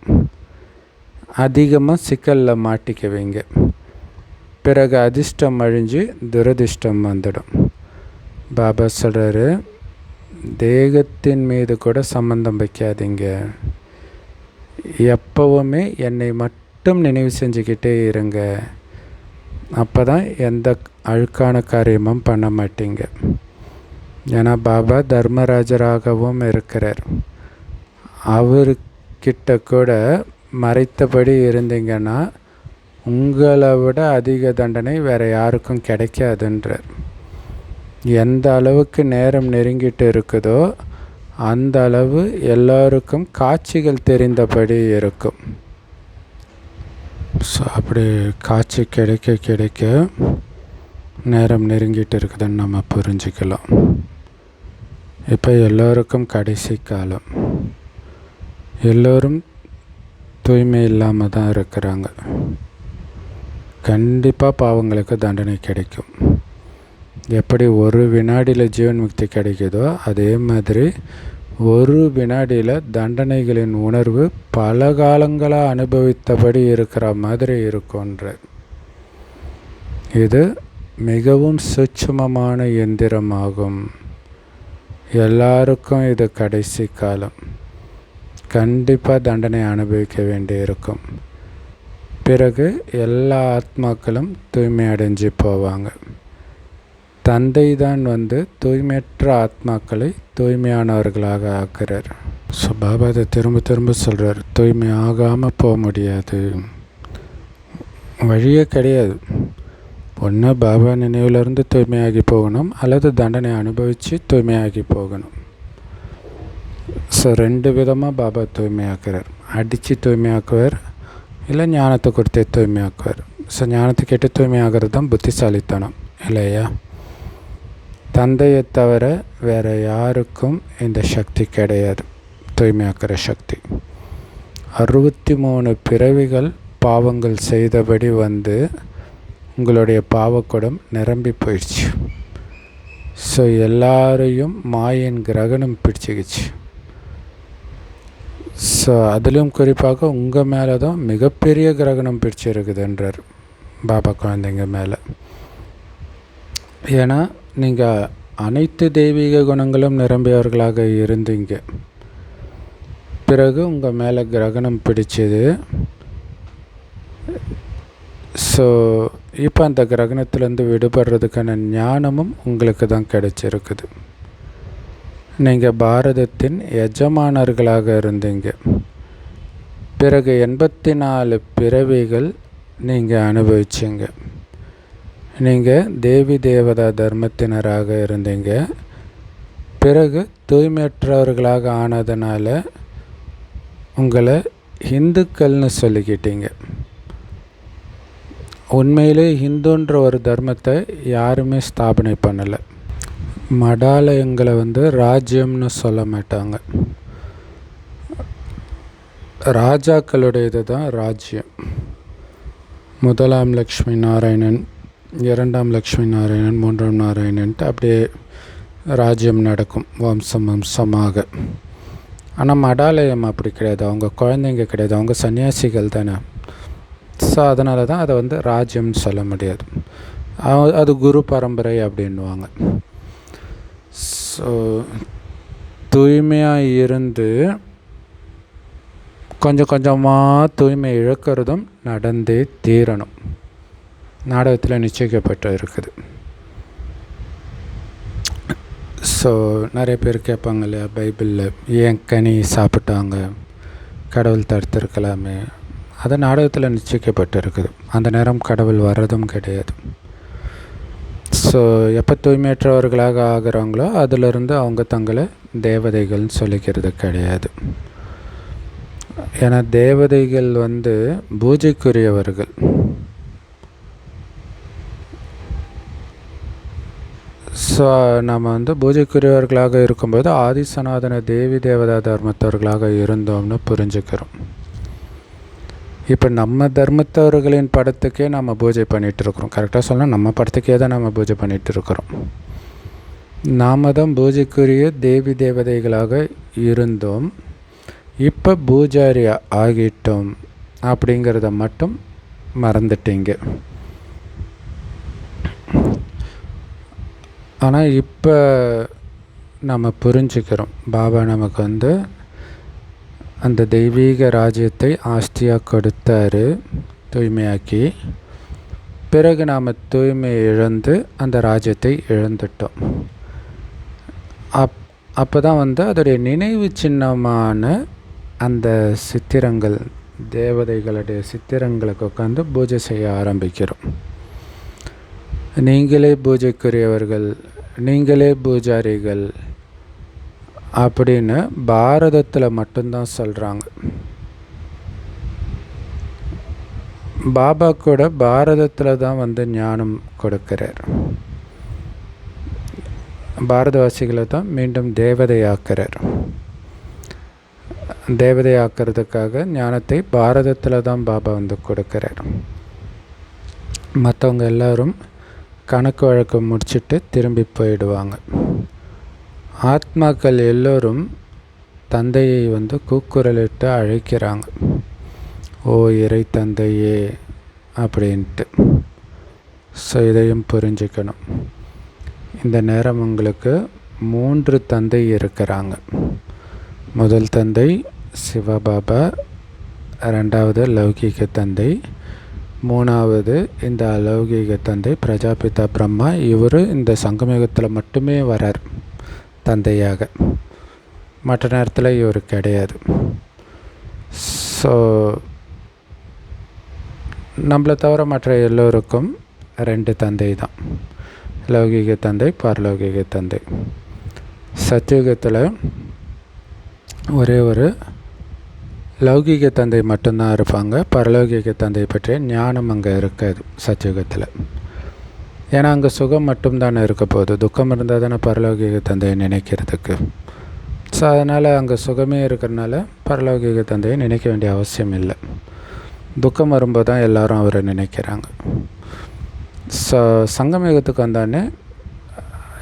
அதிகமாக சிக்கலில் மாட்டிக்குவீங்க. பிறகு அதிர்ஷ்டம் அழிஞ்சு துரதிர்ஷ்டம் வந்துடும். பாபா சொல்கிறாரு, தேகத்தின் மீது கூட சம்பந்தம் வைக்காதீங்க. எப்போவுமே என்னை மட்டும் நினைவு செஞ்சுக்கிட்டே இருங்க. அப்போ தான் எந்த அழுக்கான காரியமும் பண்ண மாட்டீங்க. ஏன்னா பாபா தர்மராஜராகவும் இருக்கிறார். அவர்கிட்ட கூட மறைத்தபடி இருந்தீங்கன்னா உங்களை விட அதிக தண்டனை வேறு யாருக்கும் கிடைக்காதுன்றார். எந்த அளவுக்கு நேரம் நெருங்கிட்டு இருக்குதோ அந்த அளவு எல்லோருக்கும் காட்சிகள் தெரிந்தபடி இருக்கும். ஸோ அப்படி காட்சி கிடைக்க கிடைக்க நேரம் நெருங்கிட்டு இருக்குதுன்னு நம்ம புரிஞ்சுக்கலாம். இப்போ எல்லோருக்கும் கடைசி காலம். எல்லோரும் தூய்மை இல்லாமல் தான் இருக்கிறாங்க. கண்டிப்பாக பாவங்களுக்கு தண்டனை கிடைக்கும். எப்படி ஒரு வினாடியில் ஜீவன் முக்தி கிடைக்குதோ அதே மாதிரி ஒரு வினாடியில் தண்டனைகளின் உணர்வு பல காலங்களாக அனுபவித்தபடி இருக்கிற மாதிரி இருக்குன்ற. இது மிகவும் சூட்சுமமான எந்திரமாகும். எல்லாருக்கும் இது கடைசி காலம். கண்டிப்பாக தண்டனை அனுபவிக்க வேண்டியிருக்கும். பிறகு எல்லா ஆத்மாக்களும் தூய்மை அடைஞ்சு போவாங்க. தந்தை தான் தூய்மையற்ற ஆத்மாக்களை தூய்மையானவர்களாக ஆக்குறார். ஸோ பாபா அதை திரும்ப திரும்ப சொல்கிறார், தூய்மை ஆகாமல் போக முடியாது, வழியே கிடையாது. ஒன்று பாபா நினைவிலிருந்து தூய்மையாகி போகணும், அல்லது தண்டனை அனுபவித்து தூய்மையாகி போகணும். ஸோ 2 விதமாக பாபா தூய்மையாக்குறார். அடித்து தூய்மையாக்குவார், இல்லை ஞானத்தை கொடுத்தே தூய்மையாக்குவார். ஸோ ஞானத்தை கேட்டு தூய்மையாகிறது தான் புத்திசாலித்தனம் இல்லையா? தந்தையை தவிர வேறு யாருக்கும் இந்த சக்தி கிடையாது, தூய்மையாக்குற சக்தி. 63 பிறவிகள் பாவங்கள் செய்தபடி உங்களுடைய பாவக்குடம் நிரம்பி போயிடுச்சு. ஸோ எல்லாரையும் மாயின் கிரகணம் பிடிச்சிக்கிச்சு. ஸோ அதிலும் குறிப்பாக உங்கள் மேலே தான் மிகப்பெரிய கிரகணம் பிடிச்சிருக்குதுன்றார் பாபா குழந்தைங்க மேலே. ஏன்னா நீங்கள் அனைத்து தெய்வீக குணங்களும் நிரம்பியவர்களாக இருந்தீங்க. பிறகு உங்கள் மேலே கிரகணம் பிடிச்சது. ஸோ இப்போ அந்த கிரகணத்திலேருந்து விடுபடுறதுக்கான ஞானமும் உங்களுக்கு தான் கிடைச்சிருக்குது. நீங்கள் பாரதத்தின் எஜமானர்களாக இருந்தீங்க. பிறகு 84 பிறவிகள் நீங்கள் அனுபவிச்சிங்க. நீங்கள் தேவி தேவதா தர்மத்தினராக இருந்தீங்க. பிறகு தூய்மையற்றவர்களாக ஆனதுனால உங்களை இந்துக்கள்னு சொல்லிக்கிட்டீங்க. உண்மையிலே ஹிந்துன்ற ஒரு தர்மத்தை யாருமே ஸ்தாபனை பண்ணலை. மடாலயங்களை ராஜ்யம்னு சொல்ல மாட்டாங்க. ராஜாக்களுடையது தான் ராஜ்யம். 1ஆம் லக்ஷ்மி நாராயணன், 2ஆம் லக்ஷ்மி நாராயணன், 3ஆம் நாராயணன்ட்டு அப்படியே ராஜ்யம் நடக்கும் வம்சம் வம்சமாக. ஆனால் மடாலயம் அப்படி கிடையாது. அவங்க குழந்தைங்க கிடையாது, அவங்க சன்னியாசிகள் தானே. ஸோ அதனால தான் அதை ராஜ்யம்னு சொல்ல முடியாது. அது குரு பரம்பரை அப்படின்வாங்க. ஸோ தூய்மையாக இருந்து கொஞ்சம் கொஞ்சமாக தூய்மை இழக்கிறதும் நடந்தே தீரணும். நாடகத்தில் நிச்சயிக்கப்பட்டு இருக்குது. ஸோ நிறைய பேர் கேட்பாங்க இல்லையா, பைபிளில் ஏன் கனி சாப்பிட்டாங்க, கடவுள் தடுத்திருக்கலாமே. அது நாடகத்தில் நிச்சயிக்கப்பட்டு இருக்குது. அந்த நேரம் கடவுள் வர்றதும் கிடையாது. ஸோ எப்போ தூய்மையற்றவர்களாக ஆகிறாங்களோ அதிலிருந்து அவங்க தங்களை தேவதைகள்னு சொல்லிக்கிறது கிடையாது. ஏன்னா தேவதைகள் பூஜைக்குரியவர்கள். ஸோ நம்ம பூஜைக்குரியவர்களாக இருக்கும்போது ஆதி சனாதன தேவி தேவதா தர்மத்தவர்களாக இருந்தோம்னு புரிஞ்சுக்கிறோம். இப்போ நம்ம தர்மத்தவர்களின் படத்துக்கே நம்ம பூஜை பண்ணிகிட்ருக்குறோம். கரெக்டாக சொன்னால் நம்ம படத்துக்கே தான் நம்ம பூஜை பண்ணிகிட்ருக்குறோம். நாம் தான் பூஜைக்குரிய தேவி தேவதைகளாக இருந்தோம், இப்போ பூஜாரி ஆகிட்டோம் அப்படிங்கிறத மட்டும் மறந்துட்டீங்க. ஆனால் இப்போ நம்ம புரிஞ்சுக்கிறோம், பாபா நமக்கு அந்த தெய்வீக ராஜ்யத்தை ஆஸ்தியாக கொடுத்தாரு தூய்மையாக்கி. பிறகு நாம் தூய்மையை இழந்து அந்த ராஜ்யத்தை இழந்துட்டோம். அப்போ தான் அதோடைய நினைவு சின்னமான அந்த சித்திரங்கள், தேவதைகளுடைய சித்திரங்களுக்கு உட்காந்து பூஜை செய்ய ஆரம்பிக்கிறோம். நீங்களே பூஜைக்குரியவர்கள், நீங்களே பூஜாரிகள் அப்படின்னு பாரதத்தில் மட்டும்தான் சொல்கிறாங்க. பாபா கூட பாரதத்தில் தான் ஞானம் கொடுக்கிறார். பாரதவாசிகளை தான் மீண்டும் தேவதையாக்குறார். தேவதையாக்கிறதுக்காக ஞானத்தை பாரதத்தில் தான் பாபா கொடுக்கிறார். மற்றவங்க எல்லோரும் கணக்கு வழக்கு முடிச்சுட்டு திரும்பி போயிடுவாங்க. ஆத்மாக்கள் எல்லோரும் தந்தையை கூக்குரலிட்டு அழைக்கிறாங்க, ஓ இறை தந்தையே அப்படின்ட்டு. ஸோ இதையும் புரிஞ்சுக்கணும். இந்த நேரம் உங்களுக்கு 3 தந்தை இருக்கிறாங்க. முதல் தந்தை சிவபாபா, 2வது லௌகீக தந்தை, 3வது இந்த அலௌகீக தந்தை பிரஜாபிதா பிரம்மா. இவர் இந்த சங்கமயுகத்தில் மட்டுமே வரார் தந்தையாக, மற்ற நேரத்தில் இவர் கிடையாது. ஸோ நம்மளை தவிர மற்ற எல்லோருக்கும் 2 தந்தை தான், லௌகீக தந்தை, பரலௌகீக தந்தை. சத்தியுகத்தில் ஒரே ஒரு லௌகீக தந்தை மட்டும்தான் இருப்பாங்க. பரலௌகீக தந்தை பற்றிய ஞானம் அங்கே இருக்காது சத்தியுகத்தில். ஏன்னா அங்கே சுகம் மட்டும்தானே இருக்க போகுது, துக்கம் இருந்தால் தானே பரலௌகீக தந்தையை நினைக்கிறதுக்கு. ஸோ அதனால் அங்கே சுகமே இருக்கிறனால பரலௌகீக தந்தையை நினைக்க வேண்டிய அவசியம் இல்லை. துக்கம் வரும்போது தான் எல்லோரும் அவரை நினைக்கிறாங்க. ஸோ சங்கமயுகத்துக்கு வந்தானே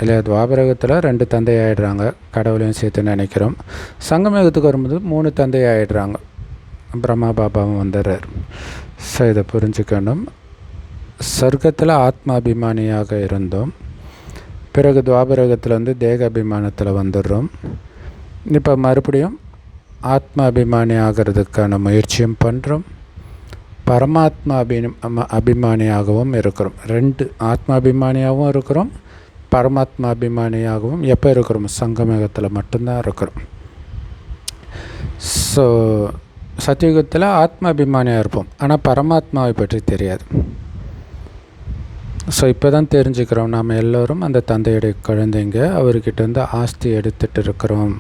இல்லையா, துவாபரகத்தில் 2 தந்தை ஆகிடுறாங்க, கடவுளையும் சேர்த்து நினைக்கிறோம். சங்கமயுகத்துக்கு வரும்போது 3 தந்தை ஆகிடுறாங்க, பிரம்மா பாபாவும் வந்துடுறார். ஸோ இதை புரிஞ்சுக்கணும். சொர்க்கத்தில் ஆத்மாபிமானியாக இருந்தோம், பிறகு துவாபரகத்தில் தேக அபிமானத்தில் வந்துடுறோம். இப்போ மறுபடியும் ஆத்மாபிமானி ஆகிறதுக்கான முயற்சியும் பண்ணுறோம், பரமாத்மா அபிமானியாகவும் இருக்கிறோம். 2 ஆத்மாபிமானியாகவும் இருக்கிறோம், பரமாத்மா அபிமானியாகவும் எப்போ இருக்கிறோம், சங்கமயுகத்தில் மட்டும்தான் இருக்கிறோம். ஸோ சத்தியுகத்தில் ஆத்மாபிமானியாக இருப்போம், ஆனால் பரமாத்மாவை பற்றி தெரியாது. ஸோ இப்போ தான் தெரிஞ்சுக்கிறோம், நாம் எல்லோரும் அந்த தந்தையுடைய குழந்தைங்க, அவர்கிட்ட ஆஸ்தி எடுத்துகிட்டு இருக்கிறோம்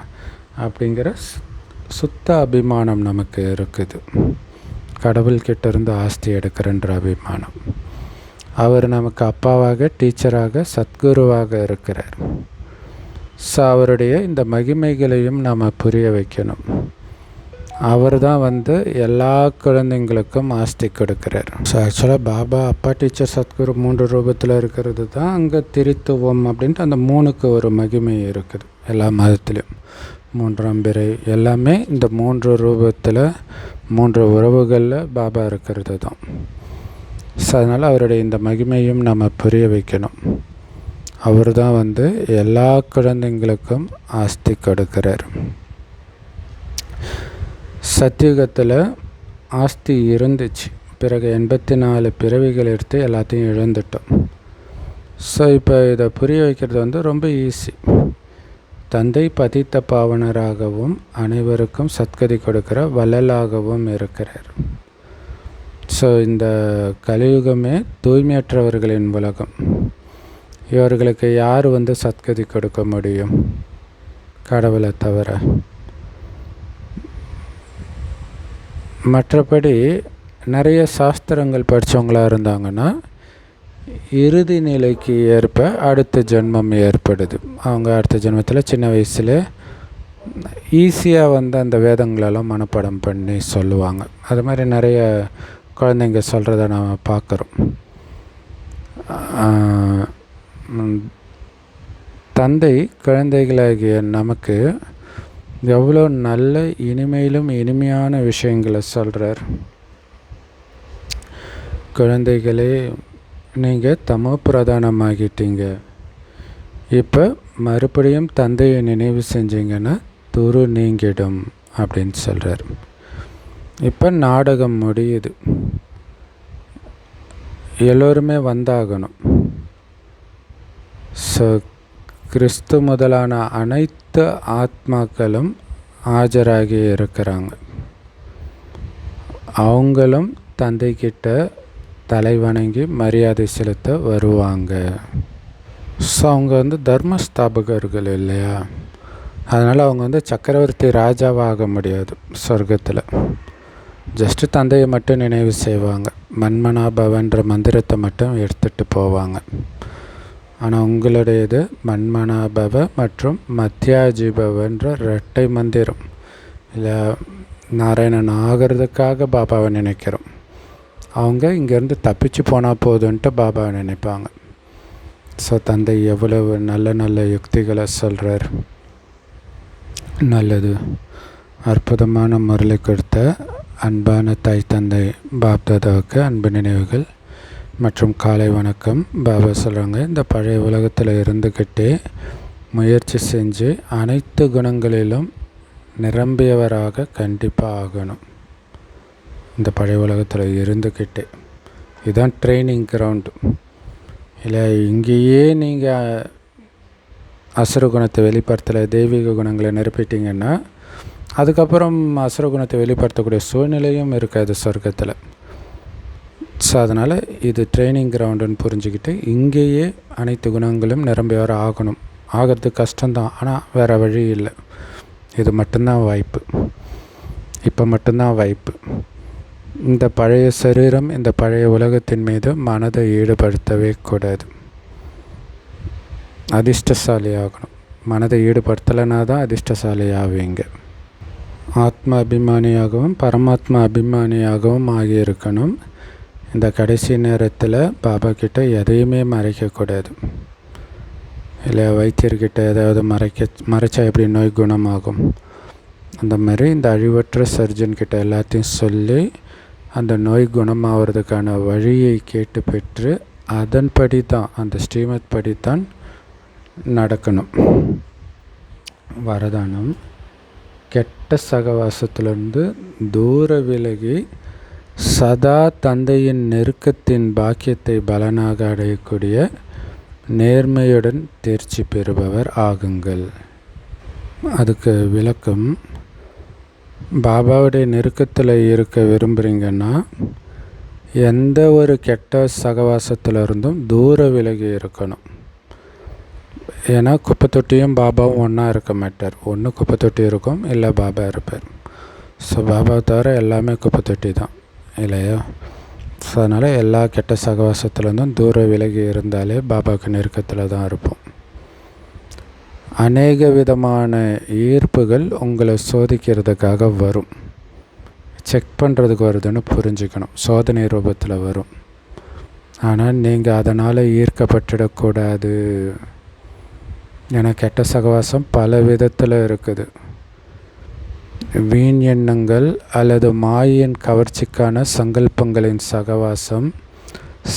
அப்படிங்கிற சுத்த அபிமானம் நமக்கு இருக்குது. கடவுள்கிட்ட இருந்து ஆஸ்தி எடுக்கிறன்ற அபிமானம். அவர் நமக்கு அப்பாவாக, டீச்சராக, சத்குருவாக இருக்கிறார். ஸோ அவருடைய இந்த மகிமைகளையும் நாம் புரிய வைக்கணும். அவர் தான் எல்லா குழந்தைங்களுக்கும் ஆஸ்தி கொடுக்குறார். ஸோ ஆக்சுவலாக பாபா, அப்பா, டீச்சர், சத்குரு 3 ரூபத்தில் இருக்கிறது தான் அங்கே திரித்துவம் அப்படின்ட்டு அந்த 3க்கு ஒரு மகிமை இருக்குது. எல்லா மதத்துலேயும் 3ஆம் பிறை எல்லாமே இந்த 3 ரூபத்தில் 3 உறவுகளில் பாபா இருக்கிறது தான். ஸோ அதனால் அவருடைய இந்த மகிமையும் நம்ம புரிய வைக்கணும். அவர் தான் எல்லா குழந்தைங்களுக்கும் ஆஸ்தி கொடுக்கிறார். சத்தியுகத்தில் ஆஸ்தி இருந்துச்சு, பிறகு 84 பிறவிகள் எடுத்து எல்லாத்தையும் இழந்துட்டோம். ஸோ இப்போ இதை புரிய வைக்கிறது ரொம்ப ஈஸி. தந்தை பதித்த பாவனராகவும் அனைவருக்கும் சத்கதி கொடுக்கிற வள்ளலாகவும் இருக்கிறார். ஸோ இந்த கலியுகமே தூய்மையற்றவர்களின் உலகம். இவர்களுக்கு யார் சத்கதி கொடுக்க முடியும், கடவுளை தவிர? மற்றபடி நிறைய சாஸ்திரங்கள் படித்தவங்களாக இருந்தாங்கன்னா இறுதி நிலைக்கு ஏற்ப அடுத்த ஜென்மம் ஏற்படுது. அவங்க அடுத்த ஜென்மத்தில் சின்ன வயசில் ஈஸியாக அந்த வேதங்களெல்லாம் மனப்பாடம் பண்ணி சொல்லுவாங்க. அது மாதிரி நிறைய குழந்தைங்க சொல்கிறத நாம் பார்க்குறோம். தந்தை குழந்தைகளாகிய நமக்கு எவ்வளோ நல்ல இனிமையிலும் இனிமையான விஷயங்களை சொல்கிறார். குழந்தைகளே, நீங்கள் தமோ பிரதானமாகிட்டீங்க. இப்போ மறுபடியும் தந்தையை நினைவு செஞ்சீங்கன்னா துரு நீங்கிடும் அப்படின்னு சொல்கிறார். இப்போ நாடகம் முடியுது, எல்லோருமே வந்தாகணும். ஸோ கிறிஸ்து முதலான அனைத்து ஆத்மாக்களும் ஆஜராகி இருக்கிறாங்க. அவங்களும் தந்தைக்கிட்ட தலை வணங்கி மரியாதை செலுத்த வருவாங்க. ஸோ அவங்க தர்மஸ்தாபகர்கள் இல்லையா, அதனால் அவங்க சக்கரவர்த்தி ராஜாவாக முடியாது சொர்க்கத்தில். ஜஸ்ட்டு தந்தையை மட்டும் நினைவு செய்வாங்க. மன்மனாபவன்ற மந்திரத்தை மட்டும் எடுத்துகிட்டு போவாங்க. ஆனால் உங்களுடையது மன்மனாபவ மற்றும் மத்தியாஜிபவன்ற இரட்டை மந்திரம். இல்லை, நாராயணன் ஆகிறதுக்காக பாபாவை நினைக்கிறோம். அவங்க இங்கேருந்து தப்பிச்சு போனால் போதுன்ட்டு பாபாவை நினைப்பாங்க. ஸோ தந்தை எவ்வளவு நல்ல நல்ல யுக்திகளை சொல்கிறார். நல்லது, அற்புதமான முரளி கொடுத்த அன்பான தாய் தந்தை பாப்தாதாவுக்கு அன்பு நினைவுகள் மற்றும் காலை வணக்கம். பாபா சொல்கிறாங்க, இந்த பழைய உலகத்தில் இருந்துக்கிட்டே முயற்சி செஞ்சு அனைத்து குணங்களிலும் நிரம்பியவராக கண்டிப்பாக ஆகணும். இந்த பழைய உலகத்தில் இருந்துக்கிட்டே இதுதான் ட்ரைனிங் கிரவுண்டு. இல்லை, இங்கேயே நீங்கள் அசுர குணத்தை வெளிப்படுத்தலை, தெய்வீக குணங்களை நிரப்பிட்டீங்கன்னா அதுக்கப்புறம் அசுர குணத்தை வெளிப்படுத்தக்கூடிய சூழ்நிலையும் இருக்காது சொர்க்கத்தில். ஸோ அதனால் இது ட்ரைனிங் கிரவுண்டுன்னு புரிஞ்சுக்கிட்டு இங்கேயே அனைத்து குணங்களும் நிரம்பியவர ஆகணும். ஆகிறது கஷ்டம்தான், ஆனால் வேறு வழி இல்லை. இது மட்டும்தான் வாய்ப்பு. இப்போ மட்டும்தான் வாய்ப்பு. இந்த பழைய சரீரம், இந்த பழைய உலகத்தின் மீது மனதை ஈடுபடுத்தவே கூடாது. அதிர்ஷ்டசாலி ஆகணும். மனதை ஈடுபடுத்தலைனா தான் அதிர்ஷ்டசாலி ஆவீங்க. ஆத்ம அபிமானியாகவும் பரமாத்மா அபிமானியாகவும் ஆகியிருக்கணும். இந்த கடைசி நேரத்தில் பாபா கிட்ட எதையுமே மறைக்கக்கூடாது. இல்லை, வைத்தியர்கிட்ட ஏதாவது மறைச்சா எப்படி நோய் குணமாகும், அந்த மாதிரி இந்த அழிவற்ற சர்ஜன்கிட்ட எல்லாத்தையும் சொல்லி அந்த நோய் குணமாகிறதுக்கான வழியை கேட்டு பெற்று அதன்படி தான், அந்த ஸ்ரீமத் படி தான் நடக்கணும். வரதானம், கெட்ட சகவாசத்திலிருந்து தூர விலகி சதா தந்தையின் நெருக்கத்தின் பாக்கியத்தை பலனாக அடையக்கூடிய நேர்மையுடன் தேர்ச்சி பெறுபவர் ஆகுங்கள். அதுக்கு விளக்கம், பாபாவுடைய நெருக்கத்தில் இருக்க விரும்புகிறீங்கன்னா எந்த ஒரு கெட்ட சகவாசத்திலிருந்தும் தூர விலகி இருக்கணும். ஏன்னா குப்பை தொட்டியும் பாபாவும் ஒன்றா இருக்க மாட்டார். ஒன்று குப்பை தொட்டி இருக்கும், இல்லை பாபா இருப்பார். ஸோ பாபாவை தவிர எல்லாமே குப்பை தொட்டி தான் இல்லையா. ஸோ அதனால் எல்லா கெட்ட சகவாசத்துலேருந்தும் தூர விலகி இருந்தாலே பாபாவுக்கு நெருக்கத்தில் தான் இருப்போம். அநேக விதமான ஈர்ப்புகள் உங்களை சோதிக்கிறதுக்காக வரும். செக் பண்ணுறதுக்கு வருதுன்னு புரிஞ்சுக்கணும். சோதனை ரூபத்தில் வரும். ஆனால் நீங்கள் அதனால் ஈர்க்கப்பட்டுடக்கூடாது. ஏன்னா கெட்ட சகவாசம் பல விதத்தில் இருக்குது. வீண் எண்ணங்கள் அல்லது மாயின் கவர்ச்சிக்கான சங்கல்பங்களின் சகவாசம்,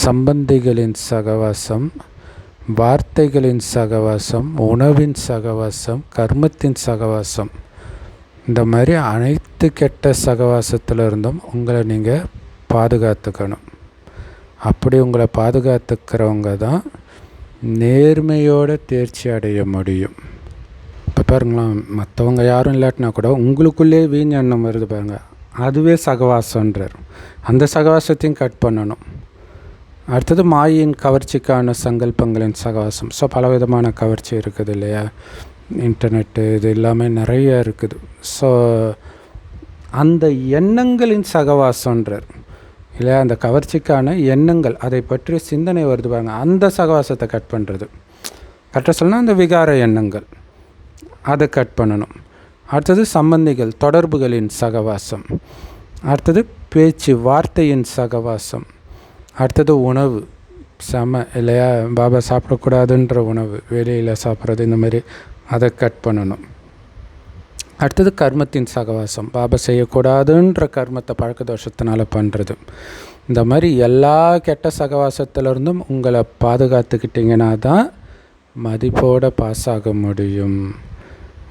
சம்பந்திகளின் சகவாசம், வார்த்தைகளின் சகவாசம், உணவின் சகவாசம், கர்மத்தின் சகவாசம், இந்த மாதிரி அனைத்து கெட்ட சகவாசத்திலிருந்தும் உங்களை நீங்கள் பாதுகாத்துக்கணும். அப்படி உங்களை பாதுகாத்துக்கிறவங்க தான் நேர்மையோடு தேர்ச்சி அடைய முடியும். இப்போ பாருங்களேன், மற்றவங்க யாரும் இல்லாட்டினா கூட உங்களுக்குள்ளே வீண் எண்ணம் வருது பாருங்கள், அதுவே சகவாசன்றார். அந்த சகவாசத்தையும் கட் பண்ணணும். அடுத்தது மாயின் கவர்ச்சிக்கான சங்கல்பங்களின் சகவாசம். ஸோ பலவிதமான கவர்ச்சி இருக்குது இல்லையா, இன்டர்நெட்டு இது எல்லாமே நிறைய இருக்குது. ஸோ அந்த எண்ணங்களின் சகவாசன்றார் இல்லையா. அந்த கவர்ச்சிக்கான எண்ணங்கள், அதை பற்றி சிந்தனை வருது பாருங்க, அந்த சகவாசத்தை கட் பண்ணுறது. கட்ட சொல்லணும், அந்த விகார எண்ணங்கள் அதை கட் பண்ணணும். அடுத்தது சம்பந்திகள், தொடர்புகளின் சகவாசம். அடுத்தது பேச்சு, வார்த்தையின் சகவாசம். அடுத்தது உணவு, இல்லையா, பாபா சாப்பிடக்கூடாதுன்ற உணவு, வெளியில் சாப்பிட்றது, இந்த மாதிரி அதை கட் பண்ணணும். அடுத்தது கர்மத்தின் சகவாசம், பாபா செய்யக்கூடாதுன்ற கர்மத்தை பழக்க தோஷத்தினால பண்ணுறது. இந்த மாதிரி எல்லா கெட்ட சகவாசத்திலிருந்தும் உங்களை பாதுகாத்துக்கிட்டிங்கன்னா தான் மதிப்போடு பாஸ் ஆக முடியும்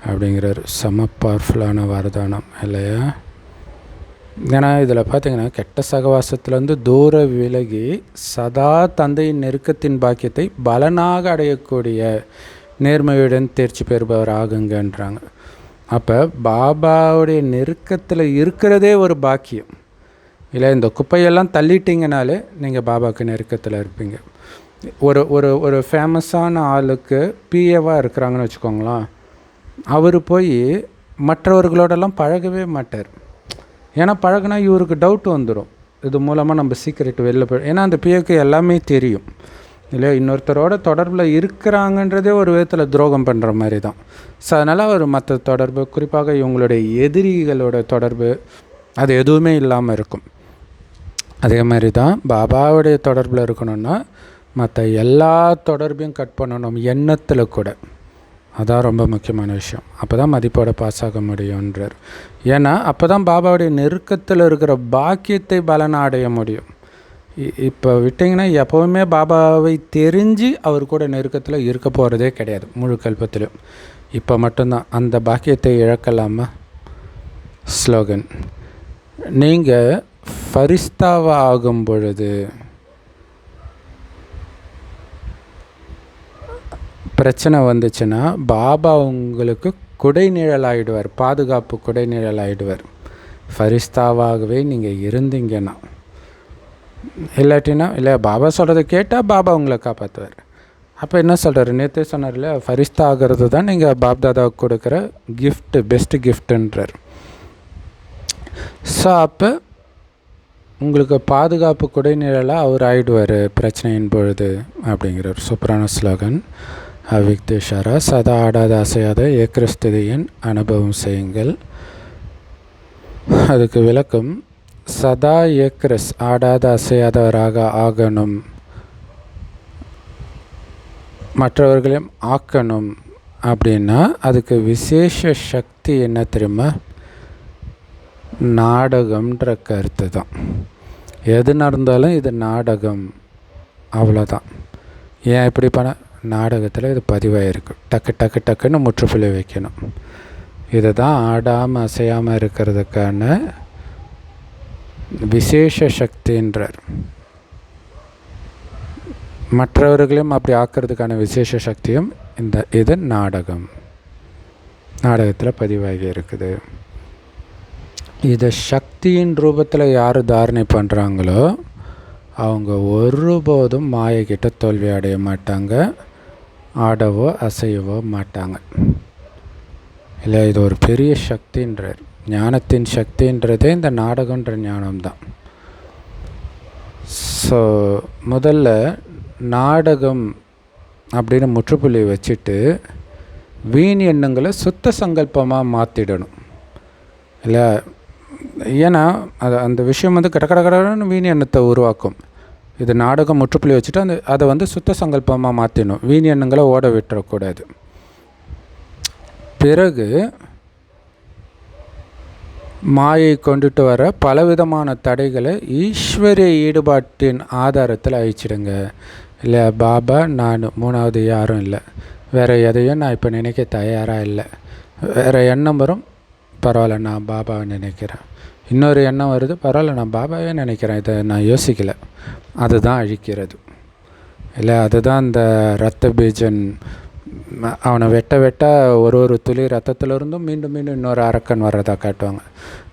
அப்படிங்கிறார். செம பவர்ஃபுல்லான வரதானம் இல்லையா? ஏன்னா இதில் பார்த்திங்கன்னா கெட்ட சகவாசத்துலேருந்து தூர விலகி சதா தந்தையின் நெருக்கத்தின் பாக்கியத்தை பலனாக அடையக்கூடிய நேர்மையுடன் தேர்ச்சி பெறுபவர் ஆகுங்கன்றாங்க. அப்போ பாபாவுடைய நெருக்கத்தில் இருக்கிறதே ஒரு பாக்கியம் இல்லை. இந்த குப்பையெல்லாம் தள்ளிட்டிங்கனாலே நீங்கள் பாபாவுக்கு நெருக்கத்தில் இருப்பீங்க. ஒரு ஒரு ஒரு ஃபேமஸான ஆளுக்கு பிஏவாக இருக்கிறாங்கன்னு வச்சுக்கோங்களேன். அவர் போய் மற்றவர்களோடெல்லாம் பழகவே மாட்டார். ஏன்னா பழகுனா இவருக்கு டவுட் வந்துடும், இது மூலமாக நம்ம சீக்கிரட்டு வெளில போய், ஏன்னா அந்த பிஏக்கு எல்லாமே தெரியும் இல்லையா. இன்னொருத்தரோட தொடர்பில் இருக்கிறாங்கன்றதே ஒரு விதத்தில் துரோகம் பண்ணுற மாதிரி தான். ஸோ அதனால் அவர் மற்ற தொடர்பு, குறிப்பாக இவங்களுடைய எதிரிகளோட தொடர்பு, அது எதுவுமே இல்லாமல் இருக்கும். அதே மாதிரி தான் பாபாவுடைய தொடர்பில் இருக்கணும்னா மற்ற எல்லா தொடர்பையும் கட் பண்ணணும், எண்ணத்தில் கூட. அதான் ரொம்ப முக்கியமான விஷயம். அப்போ தான் மதிப்போட பாஸ் ஆக முடியுன்றார். ஏன்னா அப்போ தான் பாபாவுடைய நெருக்கத்தில் இருக்கிற பாக்கியத்தை பலனை அடைய முடியும். இப்போ விட்டிங்கன்னா எப்போவுமே பாபாவை தெரிஞ்சு அவர் கூட நெருக்கத்தில் இருக்க போகிறதே கிடையாது முழு கல்பத்திலும். இப்போ மட்டும்தான் அந்த பாக்கியத்தை இழக்கலாமா? ஸ்லோகன்: நீங்கள் ஃபரிஸ்தாவாக ஆகும் பொழுது பிரச்சனை வந்துச்சுன்னா பாபா உங்களுக்கு குடைநிழல் ஆகிடுவார், பாதுகாப்பு குடைநிழல் ஆகிடுவார். ஃபரிஸ்தாவாகவே நீங்கள் இருந்தீங்கன்னா. இல்லாட்டினா இல்லை, பாபா சொல்கிறத கேட்டால் பாபா உங்களை காப்பாற்றுவார். அப்போ என்ன சொல்கிறார்? நேற்றே சொன்னார் இல்லையா, ஃபரிஸ்தா ஆகிறது தான் நீங்கள் பாப்தாதாவுக்கு கொடுக்குற கிஃப்ட்டு, பெஸ்ட்டு கிஃப்ட்டுன்றார். ஸோ அப்போ உங்களுக்கு பாதுகாப்பு குடைநிழலாக அவர் ஆகிடுவார் பிரச்சனையின் பொழுது அப்படிங்கிறார். சூப்பரான ஸ்லோகன். அவ்விக்தேஷாரா: சதா ஆடாத அசையாத ஏக்கிரஸ்திதியின் அனுபவம் செய்யுங்கள். அதுக்கு விளக்கம்: சதா ஏக்ரஸ், ஆடாத அசையாதவராக ஆகணும், மற்றவர்களையும் ஆக்கணும். அப்படின்னா அதுக்கு விசேஷ சக்தி என்ன தெரியுமா? நாடகம்ன்ற கருத்து தான். எது நடந்தாலும் இது நாடகம், அவ்வளோதான். ஏன் இப்படி பண்ண? நாடகத்தில் இது பதிவாயிருக்கு. டக்கு டக்கு டக்குன்னு முற்றுப்புள்ளி வைக்கணும். இதை தான் ஆடாமல் அசையாமல் இருக்கிறதுக்கான விசேஷ சக்தின்றார். மற்றவர்களையும் அப்படி ஆக்கிறதுக்கான விசேஷ சக்தியும் இது நாடகத்தில் பதிவாகி இருக்குது. இதை சக்தியின் ரூபத்தில் யார் தாரணை பண்ணுறாங்களோ அவங்க ஒருபோதும் மாயக்கிட்ட தோல்வி அடைய மாட்டாங்க, ஆடவோ அசையவோ மாட்டாங்க. இல்லை, இது ஒரு பெரிய சக்தின்றார். ஞானத்தின் சக்தின்றதே இந்த நாடகன்ற ஞானம்தான். ஸோ முதல்ல நாடகம் அப்படின்னு முற்றுப்புள்ளி வச்சுட்டு வீண் எண்ணங்களை சுத்த சங்கல்பமாக மாற்றிடணும் இல்லை. ஏன்னா அந்த விஷயம் கடன்னு வீண் எண்ணத்தை உருவாக்கும். இது நாடகம் முற்றுப்புள்ளி வச்சுட்டு அதை சுத்த சங்கல்பமாக மாற்றிடணும். வீண் எண்ணங்களை ஓட விட்டுறக்கூடாது. பிறகு மாயை கொண்டுட்டு வர பலவிதமான தடைகளை ஈஸ்வரிய ஈடுபாட்டின் ஆதாரத்தில் அழிச்சிடுங்க. இல்லை, பாபா நான் மூணாவது யாரும் இல்லை, வேறு எதையும் நான் இப்போ நினைக்க தயாராக இல்லை. வேறு எண்ணம் வரும், பரவாயில்ல நான் பாபாவை நினைக்கிறேன். இன்னொரு எண்ணம் வருது, பரவாயில்ல நான் பாபாவே நினைக்கிறேன், இதை நான் யோசிக்கலை. அதுதான் அழிக்கிறது இல்லை. அதுதான் இந்த இரத்த பீஜன். அவனை வெட்ட ஒரு துளி ரத்தத்திலிருந்தும் மீண்டும் இன்னொரு அரக்கன் வர்றதா காட்டுவாங்க.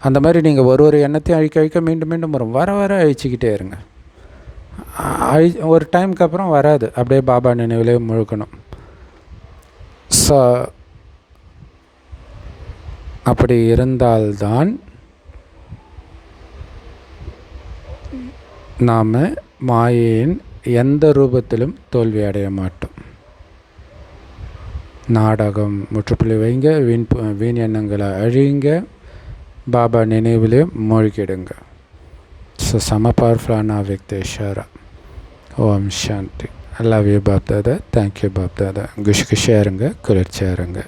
அந்த மாதிரி நீங்கள் ஒரு எண்ணத்தையும் அழிக்க மீண்டும் வரும். வர அழிச்சிக்கிட்டே இருங்க. ஒரு டைமுக்கு அப்புறம் வராது, அப்படியே பாபா நினைவிலே முழுக்கணும். ஸோ அப்படி இருந்தால்தான் நாம் மாயையின் எந்த ரூபத்திலும் தோல்வி அடைய மாட்டோம். நாடகம் முற்றுப்புள்ளி வைங்க. வீண் எண்ணங்களை அழியுங்க. பாபா நினைவிலே மூழ்கிடுங்க. ஸோ செம பவர்ஃபுல்லான அவ்யக்த இஷாரா. ஓம் சாந்தி. I love you Bapdada. Thank you Bapdada. குஷியாக இருங்க, குளிர்ச்சியாக இருங்க.